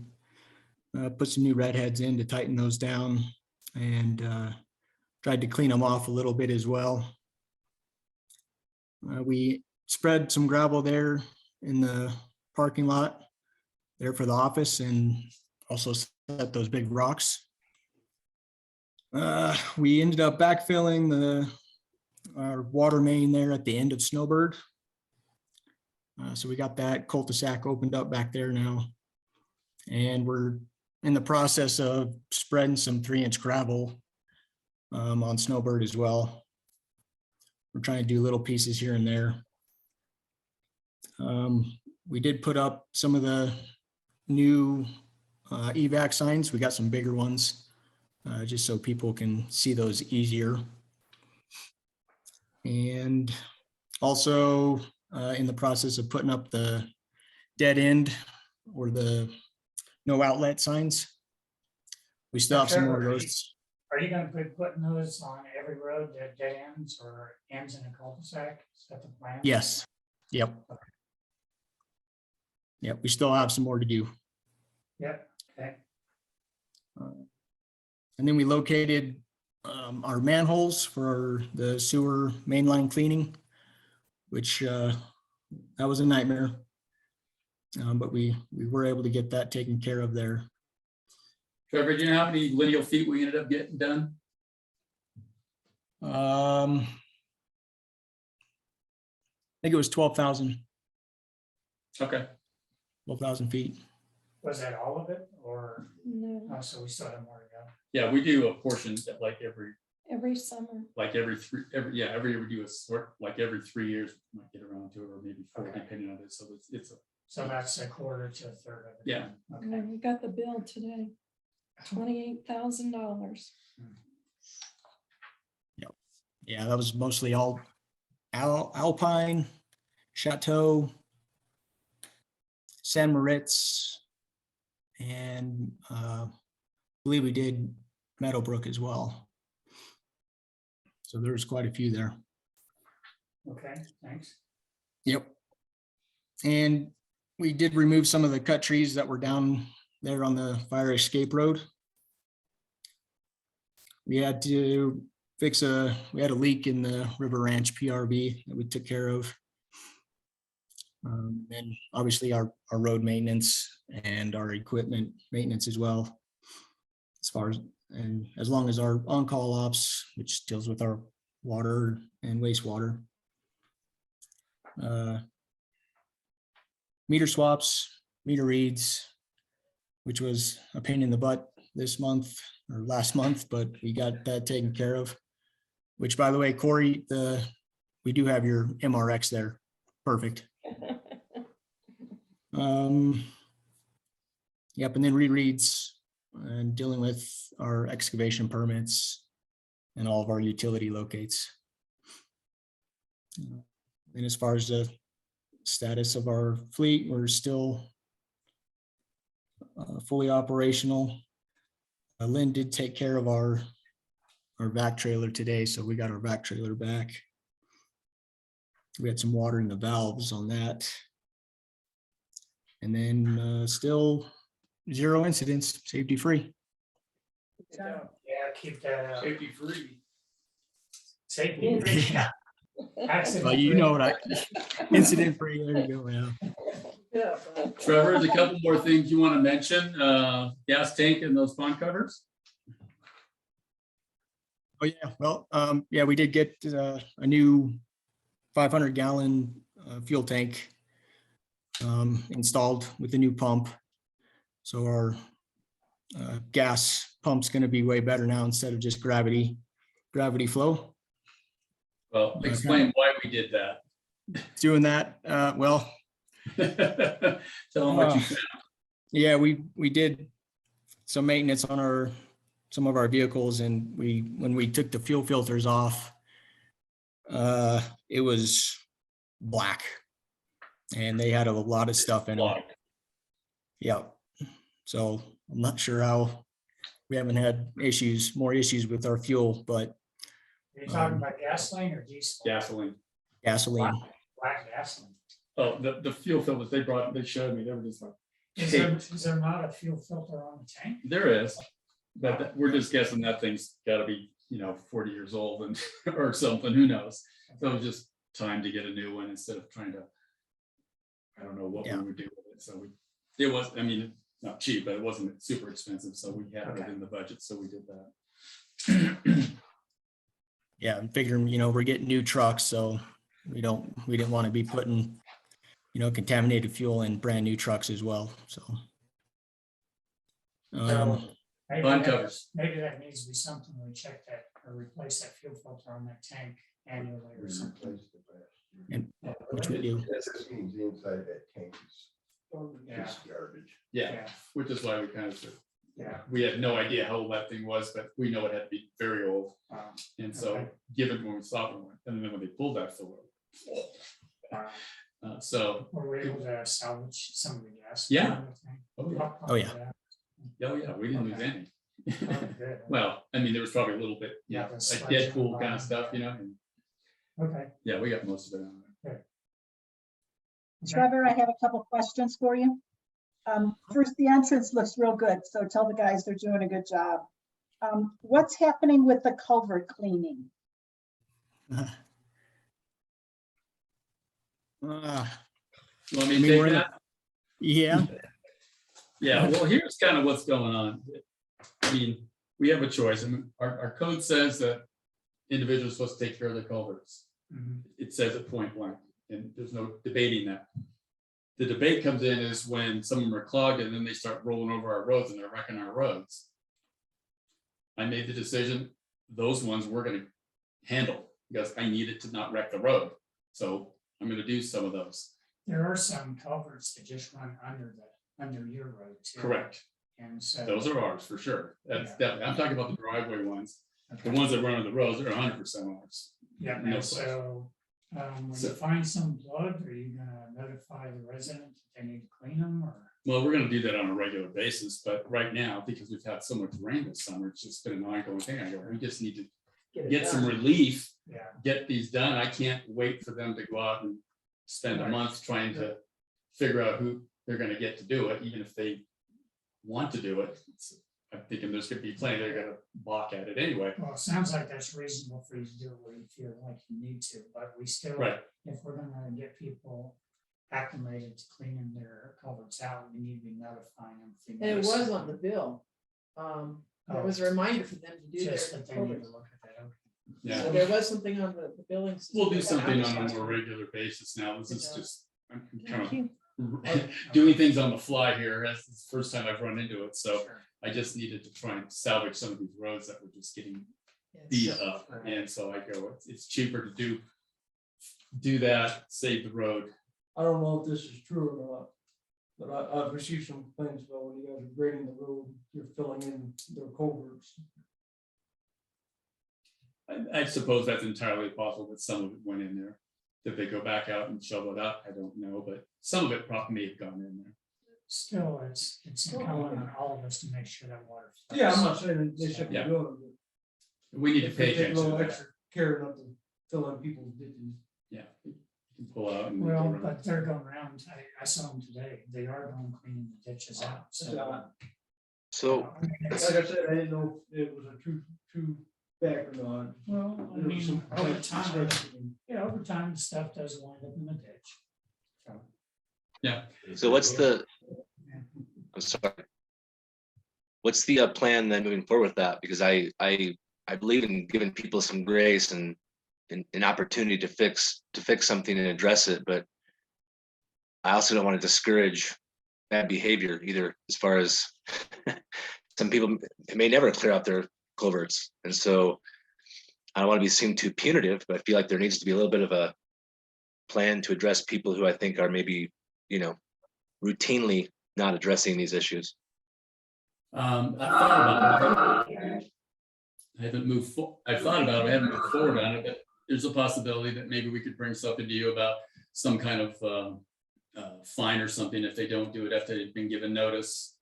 put some new red heads in to tighten those down and tried to clean them off a little bit as well. We spread some gravel there in the parking lot there for the office and also set those big rocks. We ended up backfilling our water main there at the end of Snowbird. So we got that cul-de-sac opened up back there now. And we're in the process of spreading some 3-inch gravel on Snowbird as well. We're trying to do little pieces here and there. We did put up some of the new evac signs. We got some bigger ones, just so people can see those easier. And also in the process of putting up the dead end or the no outlet signs. We still have some more of those. Are you gonna be putting those on every road that dead ends or ends in a cul-de-sac? Is that the plan? Yes. Yep. Yep. We still have some more to do. Yep, okay. And then we located our manholes for the sewer mainline cleaning, which that was a nightmare. But we were able to get that taken care of there. Trevor, do you know how many lineal feet we ended up getting done? I think it was 12,000 Okay. 12,000 feet. Was that all of it or, No, oh, so we still have more to go? Yeah, we do a portion that every summer. every we do a sort, like every 3 years, we might get around to it, or maybe 4, Okay. depending on it. So it's a, So that's a quarter to a third of it. Yeah. Okay. And we got the bill today, $28,000. Yeah, that was mostly all Alpine, Chateau, San Moritz, and I believe we did Meadowbrook as well. So there's quite a few there. Okay, thanks. Yep. And we did remove some of the cut trees that were down there on the fire escape road. We had to we had a leak in the River Ranch PRV that we took care of. And obviously our road maintenance and our equipment maintenance as well. As long as our on-call ops, which deals with our water and wastewater. Meter swaps, meter reads, which was a pain in the butt this month or last month, but we got that taken care of. Which, by the way, Corey, we do have your MRX there. Perfect. Yep, and then rereads and dealing with our excavation permits and all of our utility locates. And as far as the status of our fleet, we're still fully operational. Lynn did take care of our vac trailer today, so we got our vac trailer back. We had some water in the valves on that. And then still 0 incidents, safety free. Yeah, keep that up. safety free. Safety. Yeah. Accident Well, you free. know what incident free, there you go, yeah. Yeah, but Trevor, there's a couple more things you want to mention. Gas tank and those pond covers. Oh, yeah, well, yeah, we did get a new 500-gallon fuel tank installed with a new pump. So our gas pump's gonna be way better now instead of just gravity flow. Well, explain why we did that. Doing that, well, Tell them what you found. yeah, we did some maintenance on some of our vehicles, and when we took the fuel filters off, it was black, and they had a lot of stuff in them. Block. Yep. So I'm not sure how we haven't had more issues with our fuel, but Are you talking about gasoline or diesel? Gasoline. gasoline. Black gasoline. Oh, the fuel filters they showed me, they were just like, Is there not a fuel filter on the tank? there is. But we're just guessing that thing's gotta be, 40 years old and or something, who knows? So it was just time to get a new one instead of trying to, I don't know what we Yeah. would do with it. So it was, not cheap, but it wasn't super expensive. So we had it Okay. in the budget, so we did that. Yeah, I'm figuring, we're getting new trucks, so we didn't want to be putting, contaminated fuel in brand new trucks as well, so. So Bond covers. Maybe that needs to be something we check that or replace that fuel filter on that tank annually or something. Replaced it last year. And Yeah, which we do. That means inside that tank is Yeah, just garbage. Yeah, which is why we kind of said, yeah. we had no idea how old that thing was, but we know it had to be very old. And so, Okay. given when we saw it, and then when they pulled that filler, so, Were we able to salvage some of the gas? Yeah. from the tank? oh yeah, Oh, yeah. yeah, we didn't lose Okay. any. Oh, good. Well, I mean, there was probably a little bit, Yeah, yeah, the like sludge Deadpool on kind of the stuff, bottom. you know, and Okay. yeah, we got most of it on there. Trevor, I have a couple questions for you. First, the entrance looks real good, so tell the guys they're doing a good job. What's happening with the culvert cleaning? Uh, You want me I to mean, take we're in that? yeah, Yeah, well, here's kind of what's going on. I mean, we have a choice, and our code says that individuals are supposed to take care of their culverts. Mhm. It says it point blank, and there's no debating that. The debate comes in is when some of them are clogged and then they start rolling over our roads and they're wrecking our roads. I made the decision, those ones we're gonna handle, because I needed to not wreck the road. So I'm gonna do some of those. There are some culverts that just run under your road too. Correct. And so. Those are ours for sure. That's Yeah. definitely, I'm talking about the driveway ones. Okay. The ones that run on the roads are 100% ours. Yeah, No and so, when you find some blood, are you gonna notify the resident that they need to clean them or? Well, we're gonna do that on a regular basis, but right now, because we've had so much rain this summer, it's just been an ongoing thing. I go, we just need to get some relief, Yeah, get these done. I can't wait for them to go out and spend a Right. month trying to figure out who they're gonna get to do it, even if they want to do it. I'm thinking there's gonna be plenty that are gonna balk at it anyway. well, it sounds like that's reasonable for you to do it where you feel like you need to, but we still. Right. If we're gonna get people acclimated to cleaning their culverts out, we need to be notifying them. if we And it notice was something. on the bill. There Oh. was a reminder for them to do Just their that they need culverts. to look at that, okay. Yeah. So there was something on the billing. system. We'll do I something on was a more asking. regular basis now. This is Yeah. just, I'm kind thank of you. doing things on the fly here. That's the first time I've run into it, so Sure. I just needed to try and salvage some of these roads that were just getting Yes. beat up. And so I go, it's cheaper to do that, save the road. I don't know if this is true or not, but I've received some complaints about when you guys are grading the road, you're filling in their culverts. I suppose that's entirely possible that some of it went in there. Did they go back out and shovel it up? I don't know, but some of it probably may have gone in there. Still, it's incumbent on all of us to make sure that water. flows. Yeah, I'm not saying that they should be Yeah. doing it, We need but to if they pay take a attention to little that. extra care not to fill in people's ditches. Yeah, you can pull out and. go Well, around. but they're going around, I saw them today, they are going cleaning the ditches out, so. So Like I said, I didn't know if it was a true fact or not. Well, I There was some mean, over complaints time, expressed, and yeah, over time, stuff does wind up in the ditch. so what's the, I'm sorry. What's the plan then moving forward with that? Because I believe in giving people some grace and an opportunity to fix something and address it, but I also don't want to discourage bad behavior either, as far as some people may never clear out their culverts. And so I don't want to be seen too punitive, but I feel like there needs to be a little bit of a plan to address people who I think are maybe, routinely not addressing these issues. I thought about it. I haven't moved I thought about it, I haven't moved forward on it, but there's a possibility that maybe we could bring something to you about some kind of fine or something if they don't do it after they've been given notice.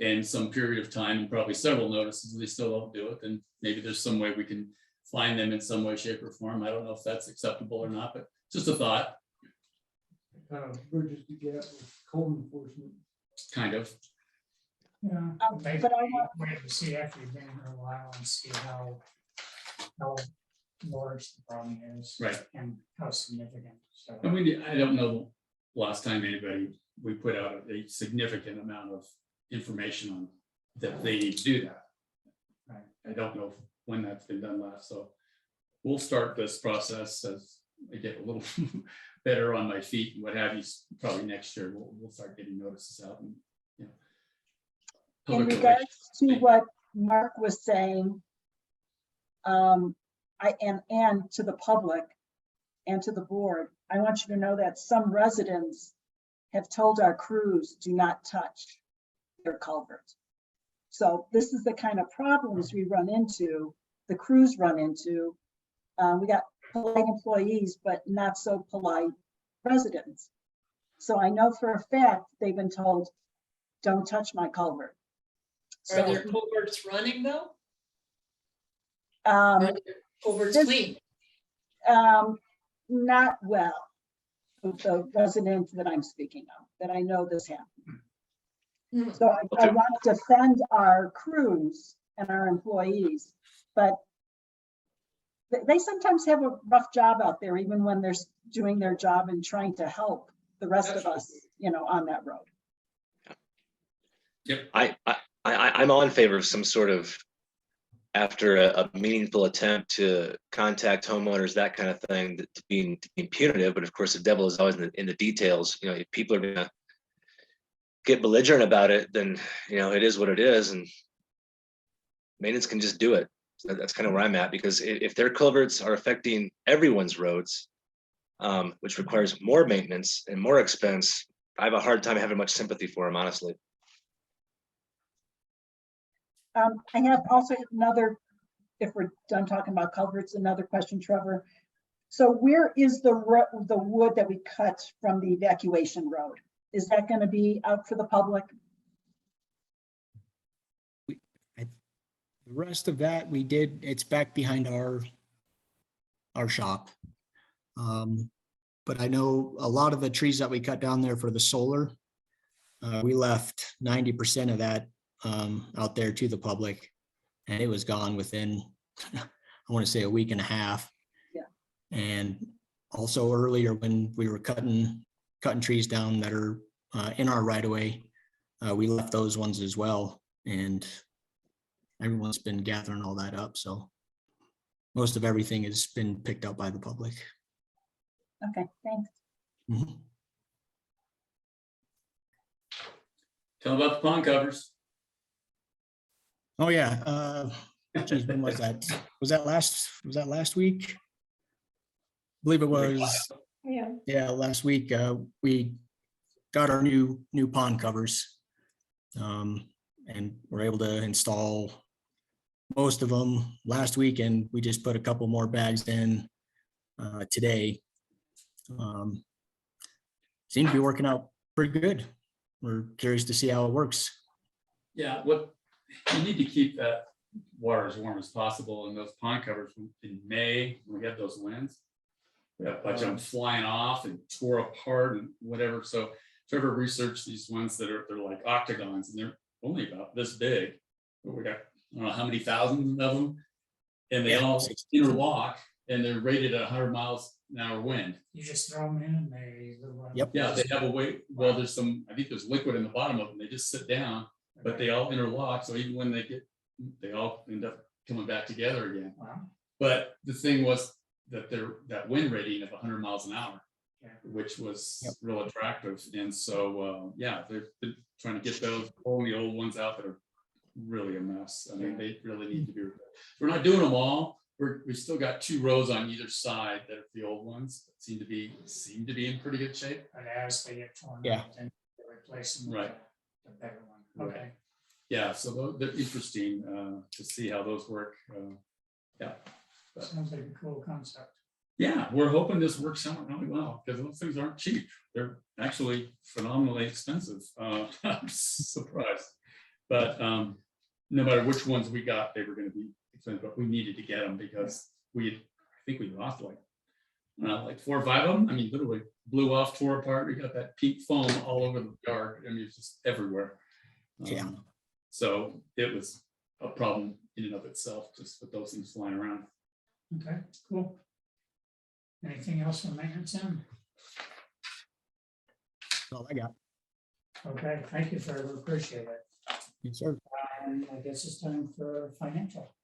And some period of time, and probably several notices, and they still don't do it, then maybe there's some way we can find them in some way, shape, or form. I don't know if that's acceptable or not, but just a thought, kind of bridges the gap with code enforcement. kind of. Yeah, maybe but I want- wait to see after you've been here a while and see how large the problem is. Right. And how significant, so. I mean, I don't know last time we put out a significant amount of information on that they need to do that. Right. I don't know when that's been done last, so we'll start this process as I get a little better on my feet and what have you. Probably next year, we'll start getting notices out and, In public regards to relations. what Mark was saying, and to the public and to the board, I want you to know that some residents have told our crews, do not touch their culvert. So this is the kind of problems we run into, the crews run into. We got polite employees, but not so polite residents. So I know for a fact, they've been told, don't touch my culvert. Are So, their culverts running though? Are their culverts this- clean? not well, with the resident that I'm speaking of, that I know this happened. Hmm. So I want to defend our crews and our employees, but they sometimes have a rough job out there, even when they're doing their job and trying to help the rest of us, on that road. Yep. I'm all in favor of some sort of, after a meaningful attempt to contact homeowners, that kind of thing, to being punitive. But of course, the devil is always in the details. If people are gonna get belligerent about it, then it is what it is, and maintenance can just do it. So that's kind of where I'm at, because if their culverts are affecting everyone's roads, which requires more maintenance and more expense, I have a hard time having much sympathy for them, honestly. I have also another, if we're done talking about culverts, another question, Trevor. So where is the wood that we cut from the evacuation road? Is that going to be out for the public? The rest of that it's back behind our shop. But I know a lot of the trees that we cut down there for the solar, we left 90% of that out there to the public, and it was gone within, I want to say, a week and a half. Yeah. And also earlier when we were cutting trees down that are in our right of way, we left those ones as well. And everyone's been gathering all that up. So most of everything has been picked up by the public. Okay, thanks. Mhm. Tell them about the pond covers. Oh, yeah. Geez, when was that? Was that last week? I believe it was. Yeah. Last week, we got our new pond covers. And we're able to install most of them last week, and we just put a couple more bags in today. Seems to be working out pretty good. We're curious to see how it works. Yeah, what you need to keep that water as warm as possible, and those pond covers in May, when we had those winds, we had a bunch of them flying off and tore apart and whatever. So Trevor researched these ones they're like octagons, and they're only about this big, but we got, I don't know how many thousands of them, and they all interlock, and they're rated at 100 miles an hour wind. You just throw them in, they. Yep. Yeah, they have a way, well, there's some, I think there's liquid in the bottom of them, they just sit down, but they all interlock, so even when they all end up coming back together again. Wow. But the thing was that that wind rating of 100 miles an hour, Yeah. which was real attractive. And so, they're trying to get those, pulling the old ones out that are really a mess. I mean, they really need to be, we're not doing them all. We still got 2 rows on either side that are the old ones that seem to be in pretty good shape. But as they get torn Yeah. out, then they replace them with Right. the better one. Okay. Yeah, so they're interesting to see how those work. Sounds like a cool concept. Yeah, we're hoping this works out really well, because those things aren't cheap. They're actually phenomenally expensive. I'm surprised. But no matter which ones we got, they were going to be expensive, but we needed to get them because I think we lost like 4 or 5 of them. I mean, literally blew off, tore apart. We got that pink foam all over the yard. I mean, it's just everywhere. Yeah. So it was a problem in and of itself, just with those things flying around. Okay, cool. Anything else from maintenance end? That's all I got. Okay, thank you, Trevor, appreciate it. Yes, sir. And I guess it's time for financial.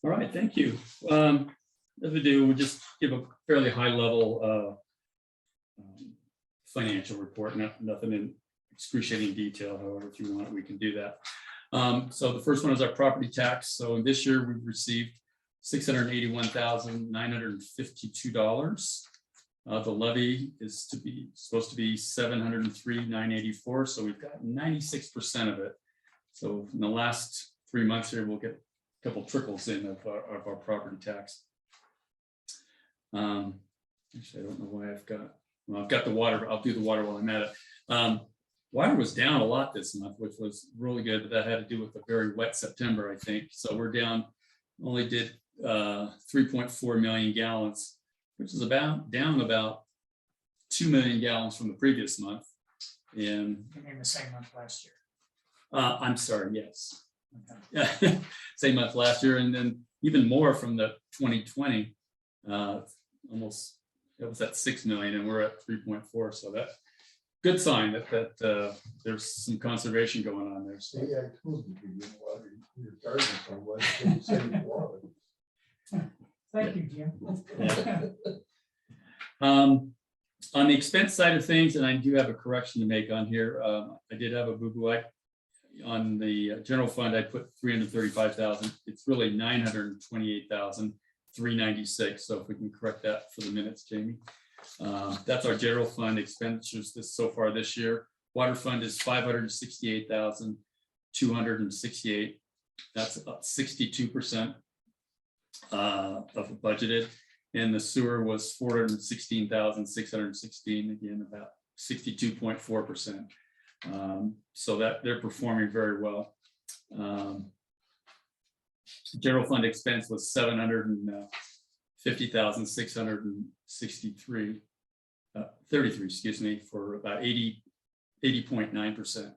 All right, thank you. As we do, we just give a fairly high level financial report, nothing in excruciating detail. However, if you want, we can do that. So the first one is our property tax. So this year we've received $681,952. The levy is supposed to be $703,984. So we've got 96% of it. So in the last 3 months here, we'll get a couple trickles in of our property tax. Actually, I don't know why I've got the water. I'll do the water while I'm at it. Water was down a lot this month, which was really good, but that had to do with a very wet September, I think. So we're down, only did 3.4 million gallons, which is down about 2 million gallons from the previous month. And You mean the same month last year? I'm sorry, yes. Okay. Same month last year, and then even more from the 2020. Almost, it was at 6 million, and we're at 3.4. So that's good sign that there's some conservation going on there. So. See, I told you, you water your garden from what you said you wanted. Thank you, Jim. Yeah. On the expense side of things, and I do have a correction to make on here. I did have a boo-boo. On the general fund, I put 335,000. It's really 928,396. So if we can correct that for the minutes, Jamie. That's our general fund expenditures so far this year. Water fund is 568,268. That's about 62% of budgeted. And the sewer was 416,616, again, about 62.4%. So that they're performing very well. General fund expense was 750,663, 33, excuse me, for about 80.9%.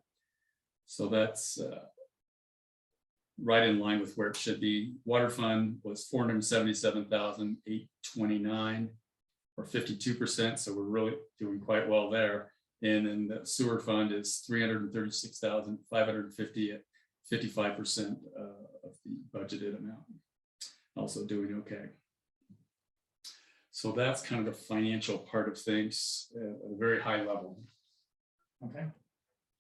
So that's right in line with where it should be. Water fund was 477,829, or 52%. So we're really doing quite well there. And then the sewer fund is 336,550 at 55% of the budgeted amount. Also doing okay. So that's kind of the financial part of things at a very high level. Okay.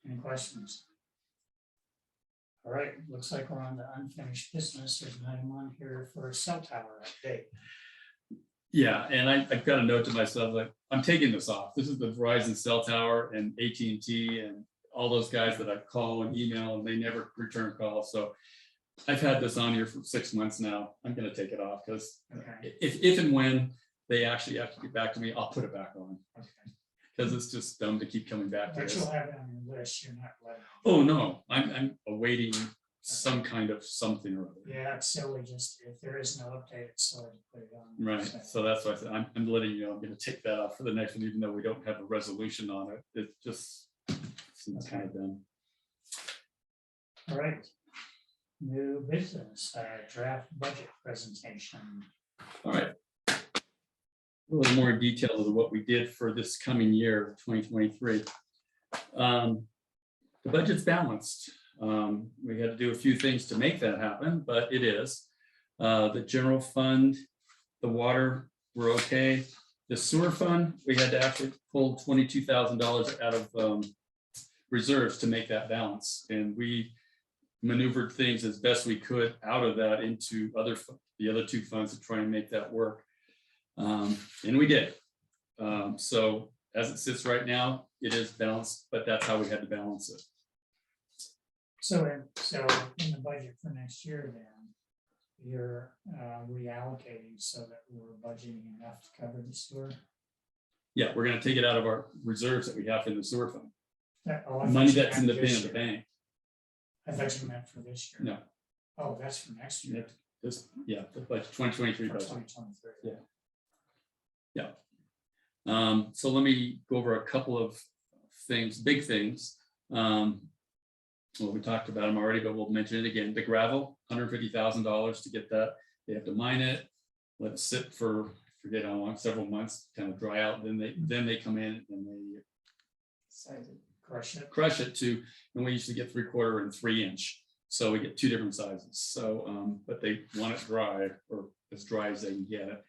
Any questions? All right, looks like we're on to unfinished business. There's nothing on here for a cell tower update. Yeah, and I've got a note to myself, like, I'm taking this off. This is the Verizon cell tower and AT&T and all those guys that I call and email, and they never return calls. So I've had this on here for 6 months now. I'm going to take it off because Okay. if and when they actually have to get back to me, I'll put it back on, Okay. because it's just dumb to keep coming back to But this. you'll have it on your list. You're not letting. Oh no, I'm awaiting some kind of something or other. Yeah, it's silly. Just if there is no update, it's silly to put it on. Right, so that's why I said I'm letting you know I'm going to take that off for the next one, even though we don't have a resolution on it. It just seems kind of dumb. All right. New business, draft budget presentation. All right. A little more detail of what we did for this coming year, 2023. The budget's balanced. We had to do a few things to make that happen, but it is. The general fund, the water, we're okay. The sewer fund, we had to actually pull $22,000 out of reserves to make that balance. And we maneuvered things as best we could out of that into the other two funds to try and make that work. And we did. So as it sits right now, it is balanced, but that's how we had to balance it. So in the budget for next year, then you're reallocating so that we're budgeting enough to cover the sewer. Yeah, we're going to take it out of our reserves that we have in the sewer fund. I thought Money you that's in the meant this bin, the year. bank. I thought you meant for this year. No, Oh, that's for next year. the budget, 2023 For budget. 2023. Yeah. So let me go over a couple of things, big things. Well, we talked about them already, but we'll mention it again. The gravel, $150,000 to get that. They have to mine it, let it sit for, I forget how long, several months, kind of dry out. Then they come in and they crush it to, and we usually get 3/4 and 3 inch. So we get 2 different sizes. So, but they want it dry, or as dry as they can get it.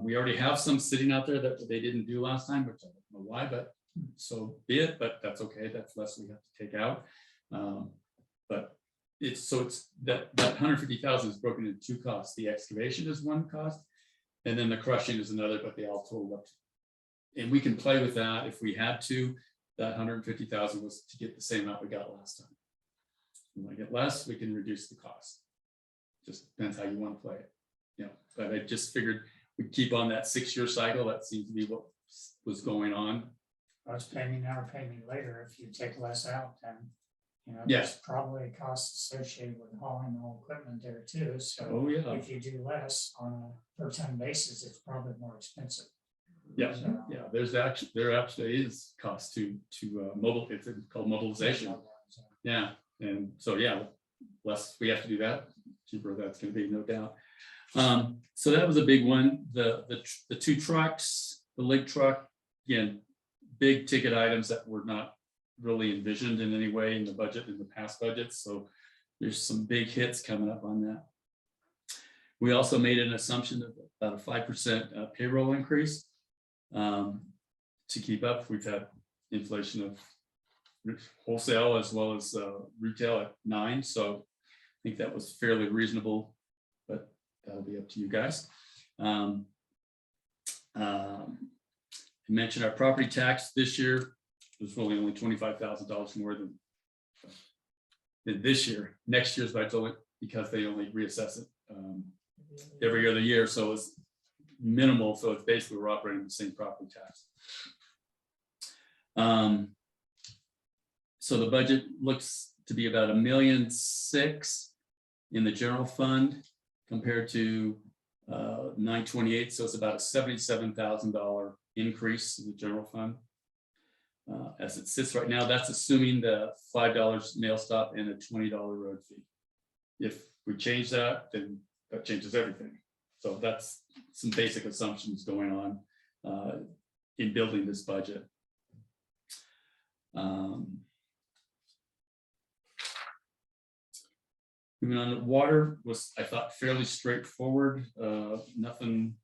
We already have some sitting out there that they didn't do last time, which I don't know why, but so be it, but that's okay. That's less we have to take out. But it's that 150,000 is broken into two costs. The excavation is one cost, and then the crushing is another, but they all total up. And we can play with that if we had to. That 150,000 was to get the same amount we got last time. When I get less, we can reduce the cost. Just depends how you want to play it. But I just figured we'd keep on that 6-year cycle. That seems to be what was going on. Well, it's pay me now or pay me later. If you take less out, then, Yes. there's probably a cost associated with hauling the whole equipment there too. So Oh, yeah. if you do less on a per ton basis, it's probably more expensive. Yeah, So- yeah. There actually is cost to mobile. It's called mobilization. Yeah, and so less we have to do that, cheaper that's going to be, no doubt. So that was a big one. The two trucks, the leg truck, again, big ticket items that were not really envisioned in any way in the budget, in the past budgets. So there's some big hits coming up on that. We also made an assumption of about a 5% payroll increase to keep up. We've had inflation of wholesale as well as retail at 9%. So I think that was fairly reasonable, but that'll be up to you guys. I mentioned our property tax this year was really only $25,000 more than this year. Next year's budget only because they only reassess it every other year, so it's minimal. So it's basically we're operating the same property tax. So the budget looks to be about $1.6 million in the general fund compared to 928. So it's about a $77,000 increase in the general fund. As it sits right now, that's assuming the $5 mail stop and a $20 road fee. If we change that, then that changes everything. So that's some basic assumptions going on in building this budget. Moving on to water was, I thought, fairly straightforward. Nothing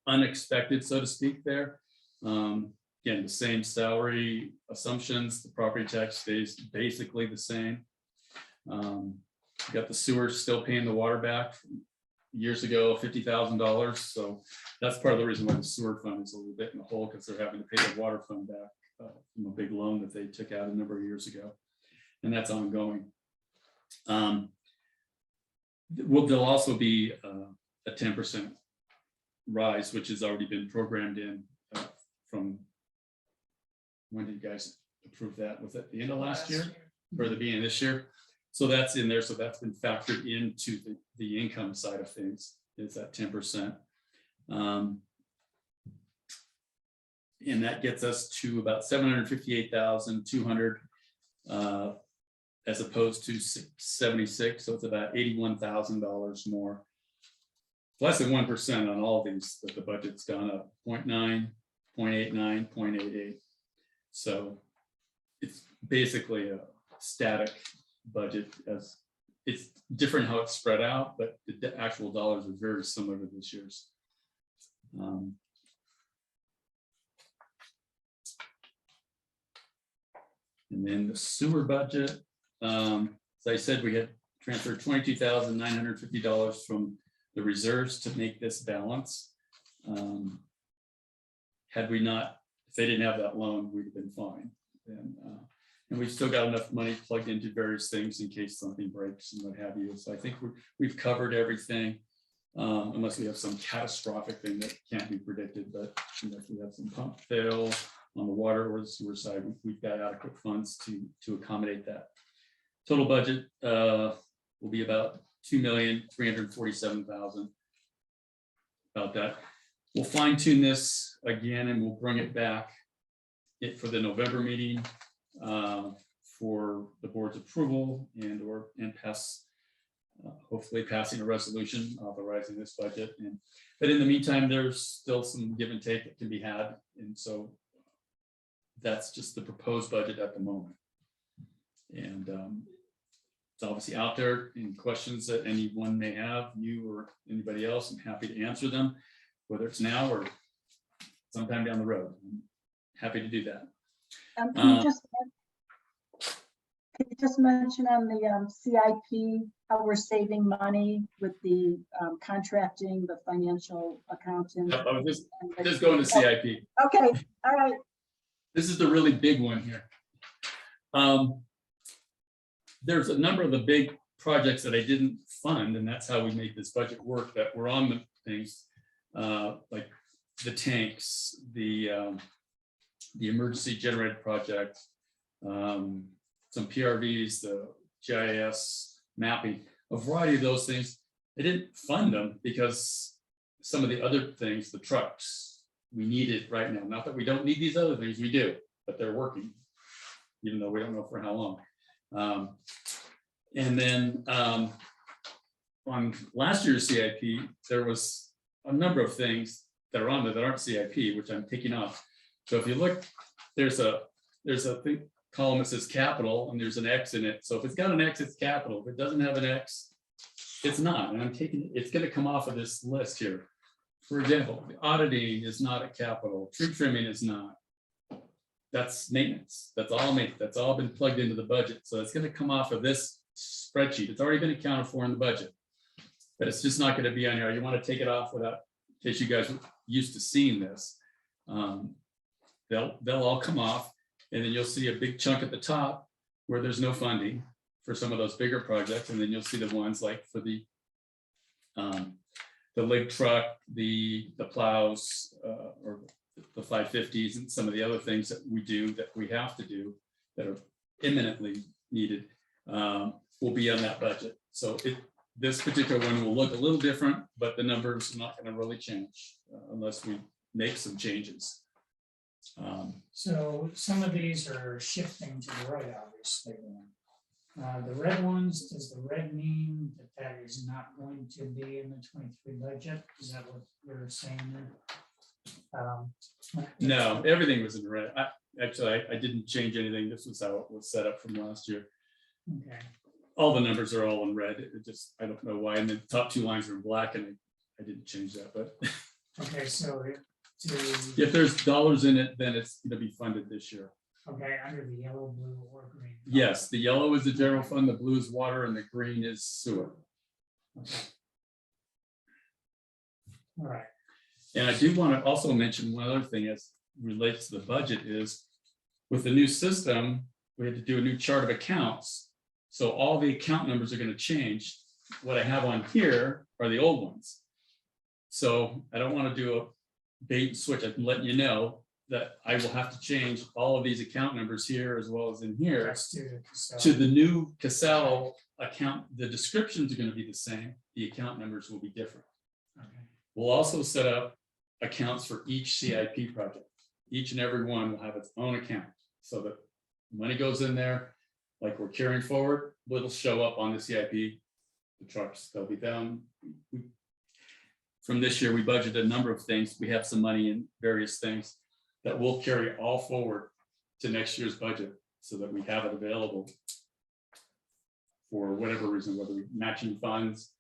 unexpected, so to speak, there. Again, the same salary assumptions. The property tax stays basically the same. We got the sewer still paying the water back years ago, $50,000. So that's part of the reason why the sewer fund is a little bit in the hole, because they're having to pay the water fund back from a big loan that they took out a number of years ago, and that's ongoing. There'll also be a 10% rise, which has already been programmed in from, when did you guys approve that? Was that the end of last year or the beginning of this year? So that's in there. So that's been factored into the income side of things, is that 10%. And that gets us to about 758,200 as opposed to 676. So it's about $81,000 more. Less than 1% on all of these, that the budget's gone up 0.9, 0.89, 0.88. So it's basically a static budget, as it's different how it's spread out, but the actual dollars are very similar to this year's. And then the sewer budget, as I said, we had transferred $22,950 from the reserves to make this balance. Had we not, if they didn't have that loan, we'd have been fine. And we've still got enough money plugged into various things in case something breaks and what have you. So I think we've covered everything, unless we have some catastrophic thing that can't be predicted. But if we have some pump fail on the water or the sewer side, we've got adequate funds to accommodate that. Total budget will be about $2,347,000. About that. We'll fine tune this again, and we'll bring it back for the November meeting for the board's approval and pass, hopefully passing a resolution authorizing this budget. But in the meantime, there's still some give and take that can be had, and so that's just the proposed budget at the moment. And it's obviously out there. Any questions that anyone may have, you or anybody else, I'm happy to answer them, whether it's now or sometime down the road. I'm happy to do that. Can you just mention on the CIP, how we're saving money with the contracting, the financial accountant? I was and the- just going to CIP. Okay, all right. This is the really big one here. There's a number of the big projects that I didn't fund, and that's how we made this budget work, that were on the things, like the tanks, the emergency generator project, some PRVs, the GIS mapping, a variety of those things. I didn't fund them because some of the other things, the trucks, we need it right now. Not that we don't need these other things, we do, but they're working, even though we don't know for how long. And then on last year's CIP, there was a number of things that are on there that aren't CIP, which I'm taking off. So if you look, there's a thing, column that says capital, and there's an X in it. So if it's got an X, it's capital. If it doesn't have an X, it's not. And I'm taking, it's going to come off of this list here. For example, the auditing is not a capital. Tree trimming is not. That's maintenance. That's all maintenance. That's all been plugged into the budget. So it's going to come off of this spreadsheet. It's already been accounted for in the budget, but it's just not going to be on here. You want to take it off without, in case you guys are used to seeing this. They'll all come off, and then you'll see a big chunk at the top where there's no funding for some of those bigger projects, and then you'll see the ones like for the leg truck, the plows, or the 550s, and some of the other things that we do that we have to do that are imminently needed, will be on that budget. So this particular one will look a little different, but the numbers are not going to really change unless we make some changes. So some of these are shifting to the right, obviously. The red ones, does the red mean that that is not going to be in the 23 budget? Is that what you're saying there? No, everything was in red. I didn't change anything. This was how it was set up from last year. Okay, All the numbers are all in red. It just, I don't know why. And the top two lines are in black, and I didn't change that, but okay, so if there's dollars in it, then it's going to be funded this year. okay, under the yellow, blue, or green. Yes, the yellow is the general fund, the blue is water, and the green is sewer. Okay. All right, And I do want to also mention one other thing as relates to the budget is with the new system, we had to do a new chart of accounts. So all the account numbers are going to change. What I have on here are the old ones. So I don't want to do a bait and switch. I'm letting you know that I will have to change all of these account numbers here as well as in here that's to the new Casell account. The descriptions are going to be the same. The account numbers will be different. okay. We'll also set up accounts for each CIP project. Each and every one will have its own account so that money goes in there, like we're carrying forward, it'll show up on the CIP. The trucks, they'll be down. From this year, we budgeted a number of things. We have some money in various things that we'll carry all forward to next year's budget so that we have it available for whatever reason, whether we're matching funds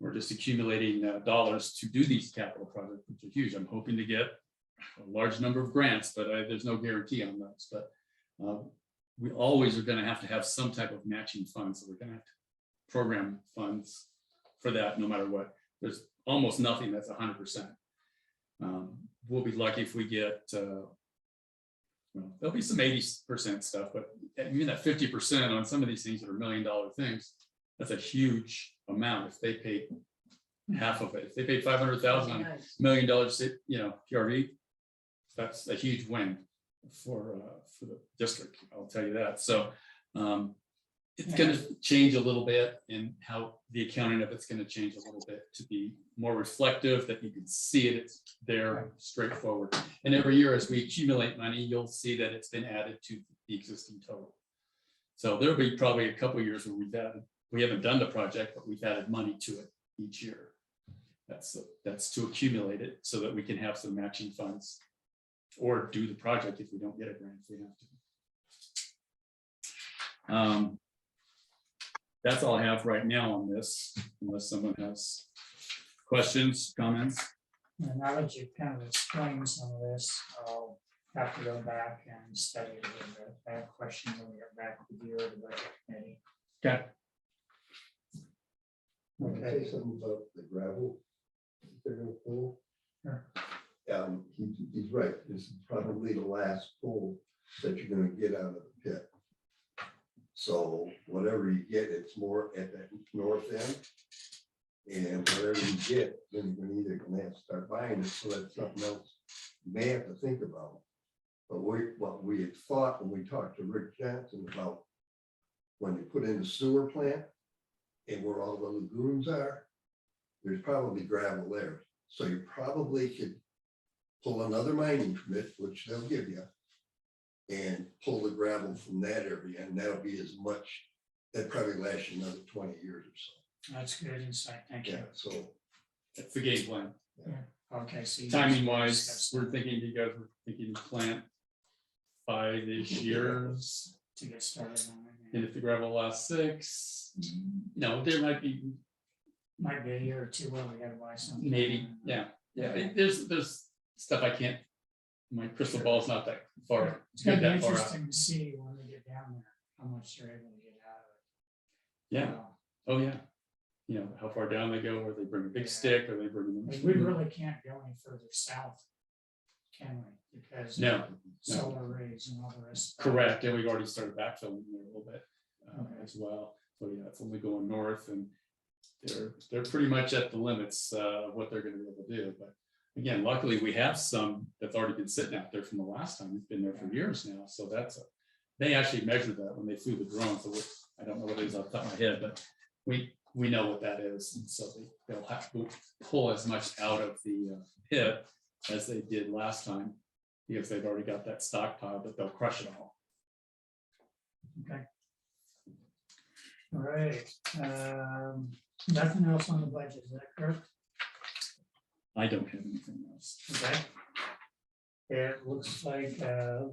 or just accumulating dollars to do these capital projects, which are huge. I'm hoping to get a large number of grants, but there's no guarantee on those. But we always are going to have some type of matching funds. So we're going to have to program funds for that no matter what. There's almost nothing that's 100%. We'll be lucky if we get, well, there'll be some 80% stuff, but even that 50% on some of these things that are $1 million things, that's a huge amount. If they paid half of it, if they paid 500,000 on $1 million, PRV, that's a huge win for the district. I'll tell you that. So it's going to change a little bit in how the accounting of it's going to change a little bit to be more reflective, that you can see it, it's there, straightforward. And every year as we accumulate money, you'll see that it's been added to the existing total. So there'll be probably a couple of years where we haven't done the project, but we've added money to it each year. That's to accumulate it so that we can have some matching funds or do the project if we don't get a grant, if we have to. That's all I have right now on this, unless someone has questions, comments. And now that you've kind of explained some of this, have to go back and study it a little bit. I have questions when we get back with you or the budget committee. Okay. Can I say something about the gravel that they're gonna pull? Sure. He's right. This is probably the last pull that you're gonna get out of the pit. So whatever you get, it's more at that north end. And whatever you get, then you're either gonna have to start buying it, so that's something else you may have to think about. But what we had thought when we talked to Rick Johnson about when they put in the sewer plant and where all the lagoons are, there's probably gravel there. So you probably could pull another mining permit, which they'll give you, and pull the gravel from that area, and that'll be as much, that probably lasts you another 20 years or so. That's good insight. Thank you. Yeah, so That's the game plan. Okay, so. you- Timing wise, we're thinking, you guys were thinking plant by this year. To get started on it. And if the gravel lasts 6, no, there might be Might be a year or two where we gotta buy something. maybe, yeah. There's stuff I can't, my crystal ball's not that far. It's gonna be that far out. interesting to see when we get down there, how much they're able to get out of it. Yeah, oh yeah. You know, how far down they go, or they bring a big Yeah. stick, or they bring. Like, we really can't go any further south, can we? Because. No, Solar arrays and all the rest. correct, and we've already started backfilling there a little bit Okay. as well. So yeah, it's only going north, and they're pretty much at the limits of what they're gonna be able to do. But again, luckily, we have some that's already been sitting out there from the last time. It's been there for years now, so they actually measured that when they flew the drone. So I don't know what it is off the top of my head, but we know what that is, and so they'll have to pull as much out of the pit as they did last time, because they've already got that stockpile, but they'll crush it all. Okay. All right, nothing else on the budget, is that correct? I don't have anything else. Okay. It looks like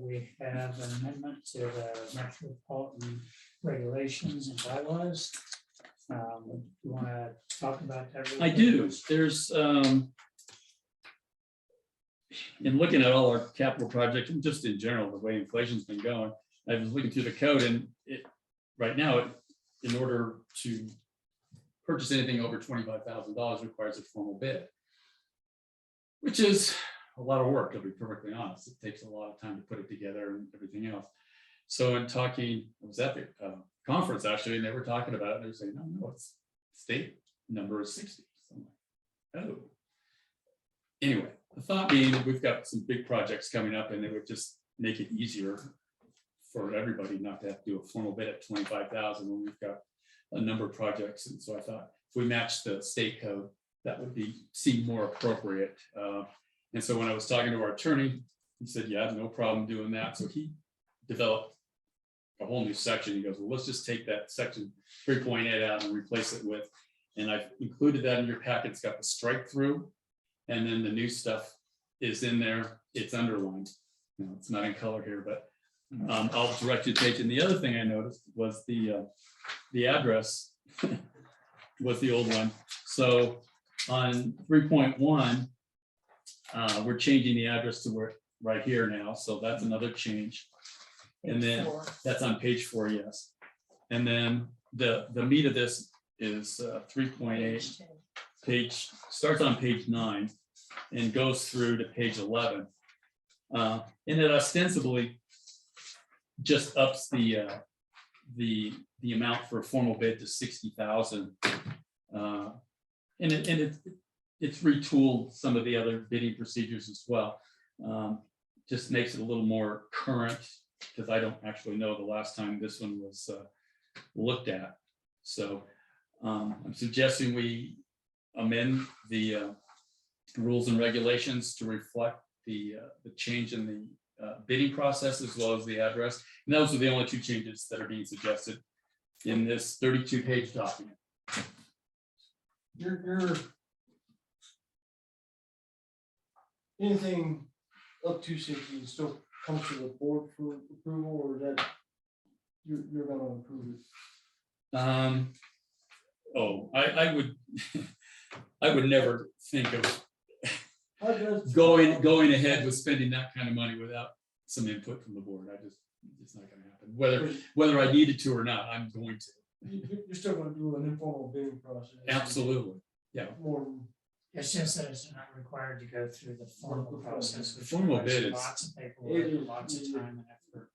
we have an amendment to the metropolitan regulations and bylaws. You want to talk about that? real I quick? do. There's in looking at all our capital projects and just in general, the way inflation's been going, I was looking through the code, and right now, in order to purchase anything over $25,000 requires a formal bid, which is a lot of work, to be perfectly honest. It takes a lot of time to put it together and everything else. So in talking, I was at the conference actually, and they were talking about it. They were saying, no, it's state number is 60. So I'm like, oh. Anyway, the thought being that we've got some big projects coming up, and it would just make it easier for everybody not to have to do a formal bid at 25,000 when we've got a number of projects. And so I thought if we match the state code, that would seem more appropriate. And so when I was talking to our attorney, he said, yeah, no problem doing that. So he developed a whole new section. He goes, well, let's just take that section 3.8 out and replace it with, and I've included that in your packet. It's got the strike through, and then the new stuff is in there. It's underlined. You know, it's not in color here, but I'll direct you to page. And the other thing I noticed was the address was the old one. So on 3.1, we're changing the address to where right here now. So that's another change. And then that's on page 4, yes. And then the meat of this is 3.8 page, starts on page 9 and goes through to page 11. And it ostensibly just ups the amount for a formal bid to 60,000. And it's retooled some of the other bidding procedures as well. Just makes it a little more current, because I don't actually know the last time this one was looked at. So I'm suggesting we amend the rules and regulations to reflect the change in the bidding process as well as the address. And those are the only 2 changes that are being suggested in this 32-page document. You're anything up to 60 still comes to the board for approval, or is that you're gonna approve it? I would I would never think of How does- going ahead with spending that kind of money without some input from the board. It's not gonna happen. Whether I needed to or not, I'm going to. You're still gonna do an informal bidding process. Absolutely. Yeah. More than It's just that it's not required to go through the formal process. which Formal requires bid is- Lots of paperwork, lots of time and effort.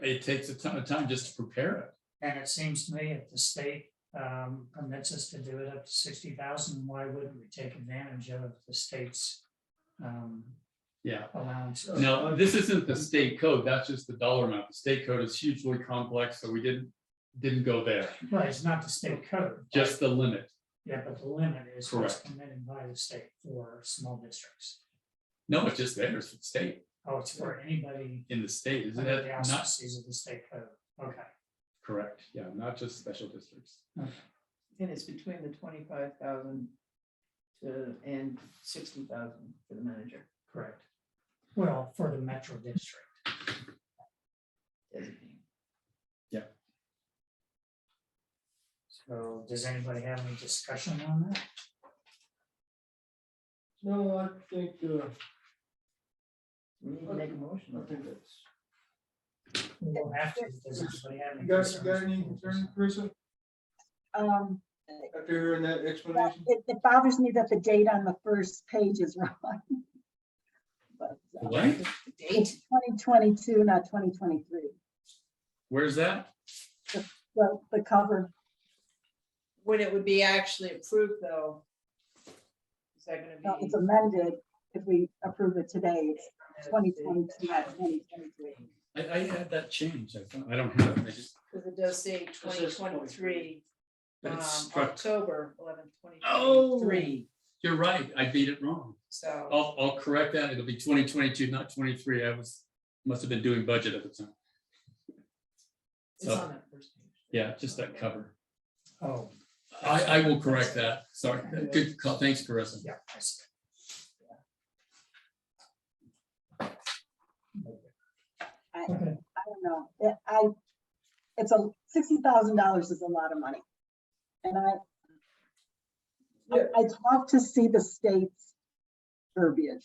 It takes a ton of time just to prepare it. And it seems to me if the state permits us to do it up to 60,000, why wouldn't we take advantage of the state's Yeah. allowance? Now, this isn't the state code, that's just the dollar amount. The state code is hugely complex, so we didn't go there, Right, it's not the state code. just the limit. Yeah, but the limit is what's Correct. permitted by the state for small districts. No, it's just there, it's for the state, Oh, it's for anybody in the state, isn't under the that not auspices of the state code. Okay. correct? Yeah, not just special districts. And it's between the 25,000 and 60,000 for the manager. Correct. Well, for the metro district. Designate. So does anybody have any discussion on that? No, I think, We need to make a motion. I think that's. We will have to. Does anybody have any You got concerns? any concerns, Carissa, Um, after hearing that explanation? it bothers me that the date on the first page is wrong. But What? it's 2022, not 2023. Where's that? Well, the cover, When it would be actually approved, though. Is that gonna it's be? amended. If we approve it today, it's 2022, not 2023. I had that changed, I don't have it, I just, Because it does say twenty says twenty-three, but it's struck. October 11th, Oh. 2023. You're right, I beat it wrong. So, I'll correct that, it'll be 2022, not 23, must have been doing budget at the time. it's So, on that first page. yeah, just that cover. Oh, I will correct that, sorry, good call, thanks, Carissa. yeah, I see. I Okay. don't know. It's $60,000 is a lot of money. And I'd love to see the state's verbiage.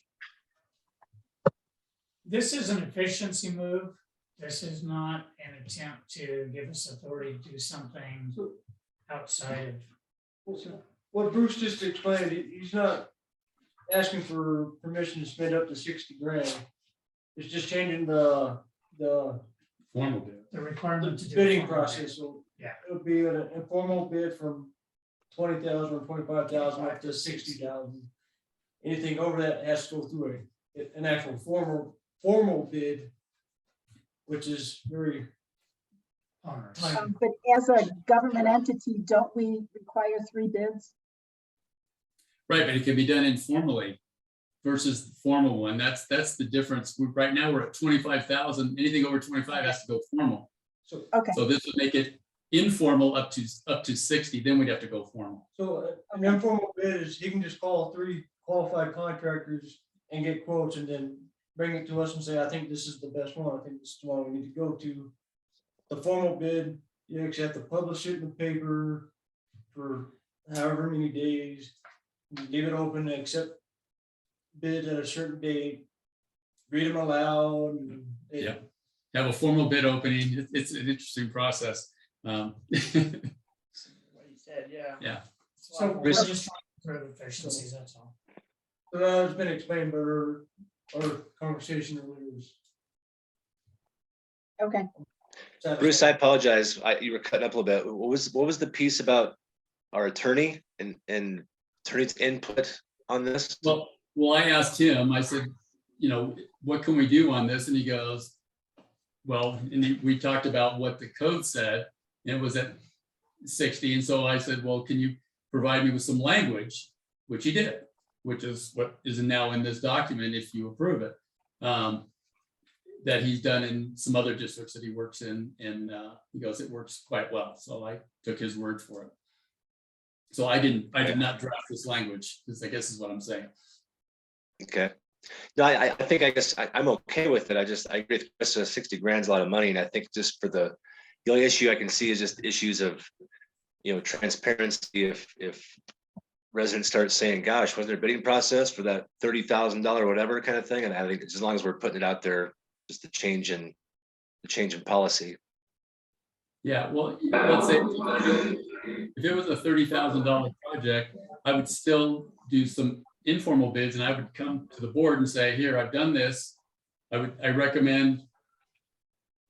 This is an efficiency move. This is not an attempt to give us authority to do something outside of. What Bruce just explained, he's not asking for permission to spend up to 60 grand. It's just changing the Formal bid. The requirement to do. bidding formal process. So Yeah. it would be an informal bid from 20,000 or 25,000 up to 60,000. Anything over that has to go through an actual formal bid, which is very owners. time. But as a government entity, don't we require 3 bids? Right, but it can be done informally versus the formal one. That's the difference. Right now, we're at 25,000. Anything over 25 has to go formal. Okay, So this would make it informal up to 60, then we'd have to go formal. So an informal bid is, he can just call 3 qualified contractors and get quotes and then bring it to us and say, I think this is the best one. I think this is the one we need to go to. The formal bid, you actually have to publish it in the paper for however many days. You leave it open to accept bids at a certain date, read them aloud. And Yeah. Have a formal bid opening. It's an interesting process. What he said, yeah. Yeah. So we're Chris- just trying to improve efficiencies, that's all. So it's been explained by our conversation earlier. okay. Bruce, I apologize. You were cutting up a little bit. What was the piece about our attorney and attorney's input on this? Well, I asked him, I said, what can we do on this? And he goes, well, and we talked about what the code said, and it was at 60. And so I said, well, can you provide me with some language? Which he did, which is what is now in this document, if you approve it. That he's done in some other districts that he works in, and he goes, it works quite well. So I took his word for it. So I did not draft this language, because I guess is what I'm saying. Okay. No, I think, I'm okay with it. I agree with Chris, 60 grand's a lot of money. And I think just for the only issue I can see is just issues of, transparency. If residents start saying, gosh, wasn't there a bidding process for that $30,000 whatever kind of thing? And I think as long as we're putting it out there just the change in policy. Yeah, well, let's say if it was a $30,000 project, I would still do some informal bids and I would come to the board and say, here, I've done this. I recommend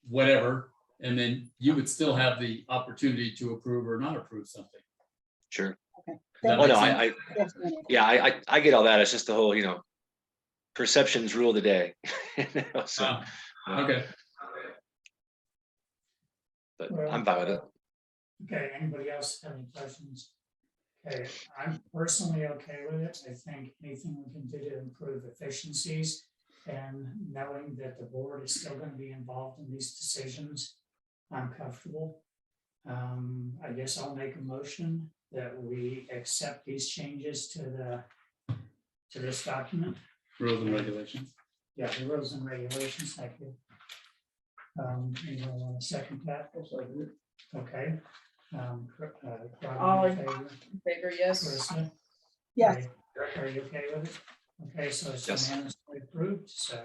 whatever, and then you would still have the opportunity to approve or not approve something. Sure. Okay. Does that Oh, make no, sense? Yes, yeah, I get all that. It's just the whole, perceptions rule the day. So, Okay, but I'm fine with it. Okay, anybody else have any questions? Okay, I'm personally okay with it. I think anything we can do to improve efficiencies and knowing that the board is still gonna be involved in these decisions, I'm comfortable. I guess I'll make a motion that we accept these changes to this document. rules and regulations. Yeah, the rules and regulations, thank you. Anyone want to second that? Okay. All Robin, in in favor? Favor, yes. Carissa? Yes. Okay, Rick, are you okay with it? Okay, so it's Yes. unanimously approved, so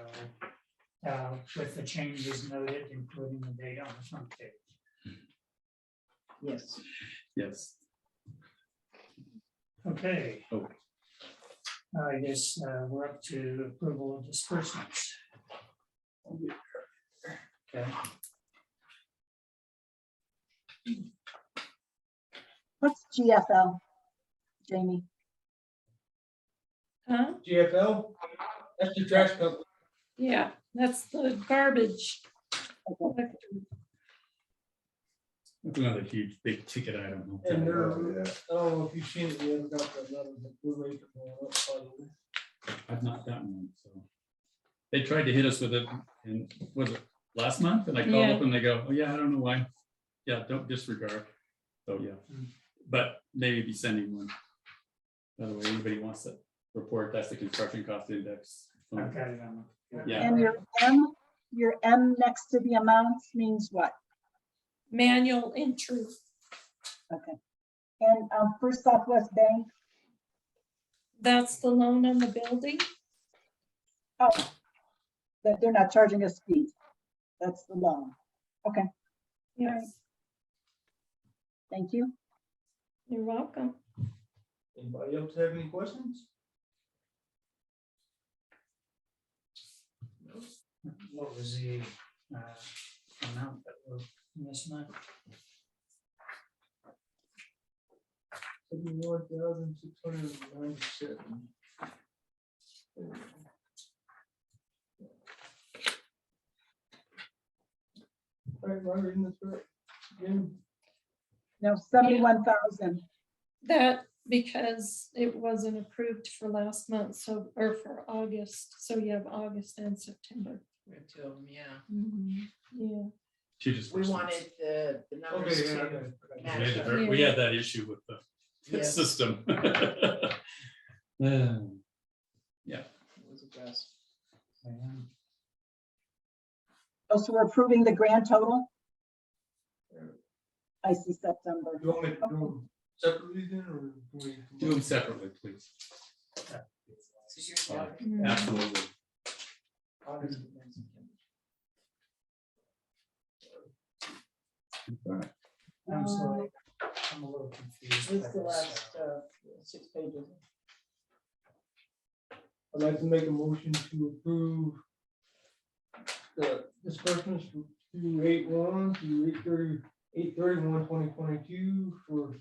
with the changes noted, including the date on the front page. Yes. Yes. Okay. Oh. I guess we're up to approval of disbursements. Okay. What's GFL, Jamie? Huh? GFL, that's the trash company. Yeah, that's the garbage. Okay. That's another huge, big ticket item. I'll tell And you. they're, Oh, yeah. I don't know if you've seen it, we haven't got that letter, but we're waiting for it, probably. I've not gotten one, so. They tried to hit us with it, and was it last month? And I called up and they go, oh yeah, I don't know why. Yeah, don't disregard. So, yeah, but maybe be sending one. By the way, anybody wants to report, that's the construction cost index. Okay. Yeah. And your M next to the amounts means what? Manual entry. Okay. And First Southwest Bank, That's the loan on the building. oh, that they're not charging us fees. That's the loan. Okay, Yes, thank you. you're welcome. Anybody else have any questions? What was the amount that was in this month? 71,697. Right, am I reading this right? Jim? No, 71,000. That because it wasn't approved for last month, so, or for August, so you have August and September. We have two of them, yeah. Yeah, Two disbursements. We wanted the numbers Okay, yeah, to okay. match up. We had that issue with the Yes. system. Yeah. It was addressed. Oh, so we're approving the grand total? I see September. You want me to do them separately then, or? can we- Do them separately, please. So here's Uh, August. Absolutely. August and then September. All right. I'm sorry, I'm a little confused. This by is the this, last 6 pages. I'd like to make a motion to approve the disbursements from 2/8/1 to 8/31/2022 for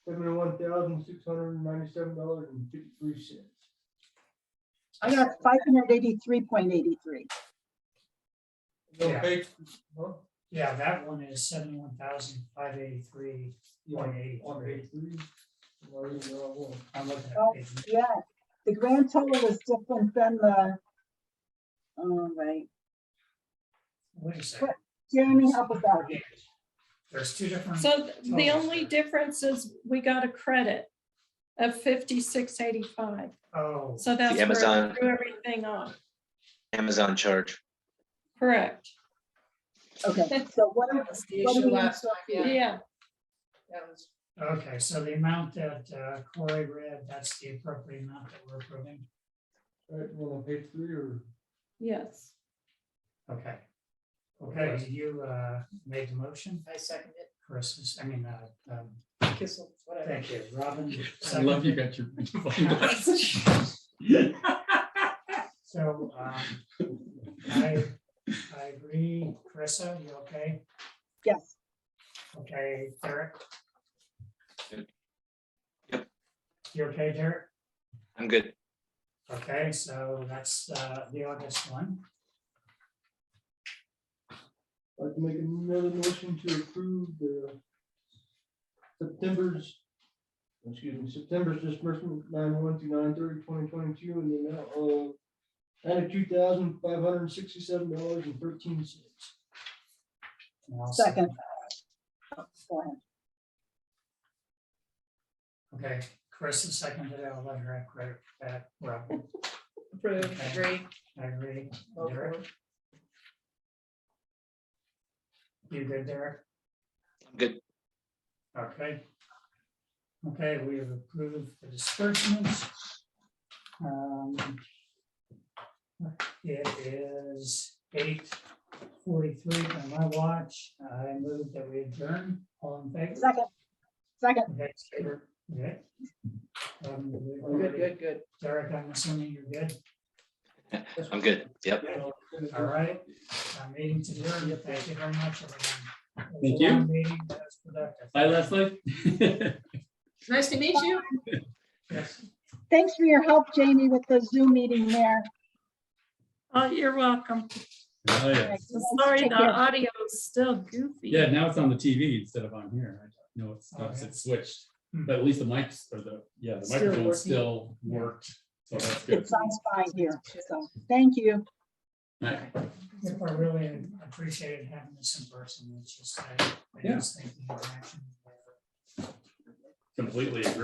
$71,697.53. I got 583.83. Yeah. Huh? Yeah, that one is 71,583.83. On page 3. I'm looking Oh, at page. yeah, the grand total is different than the, all right. Wait a second. Jeremy, help us out here. There's two different. so the totals only there. difference is we got a credit of 56.85. Oh, So that's where Amazon. I threw everything off. Amazon charge. Correct. Okay, so what That are, was the what do issue we last time, yeah. Yeah, That was, okay, so the amount that Corey read, that's the appropriate amount that we're approving. Right, well, on page 3 or? yes. Okay. Okay, you made the motion, I second it. Chris is, I mean, Kissel, whatever. thank you, Robin. I love you got your magnifying glass. So, I agree. Carissa, you okay? Yes, Okay, Derek? Yep. You okay, Derek? I'm good. Okay, so that's the August one. I'd like to make another motion to approve the September's disbursement 9/1 to 9/30/2022 in the amount of $92,567.13. second. Go ahead. Okay, Chris is seconded. I'll let her have credit for that. Robin, Approved, Okay. agree. I agree. Vote for Derek, it. you good, Derek? I'm good. Okay. Okay, we have approved the disbursements. It is 8:43 on my watch. I move that we adjourn. All in favor? Second. Okay, favor. Okay. Good. Derek, I'm assuming you're good. I'm good. Yep. All right. Meeting to adjourn. Thank you very much, everyone. It was Thank a long you. Meeting that was productive. Hi, Leslie. Nice to meet you. Yes. Thanks for your help, Jamie, with the Zoom meeting there. Oh, you're welcome. Oh, yeah. Sorry, Take the care. audio is still goofy. Yeah, now it's on the TV instead of on here. I know it's, Oh, yeah. it's switched, Hmm. but at least the mics or the Still microphone working. still worked. So that's good. It sounds fine here, so thank you. Right. Yep, I really appreciated having this in person. It's just, I Yeah. just think the interaction. Completely agree.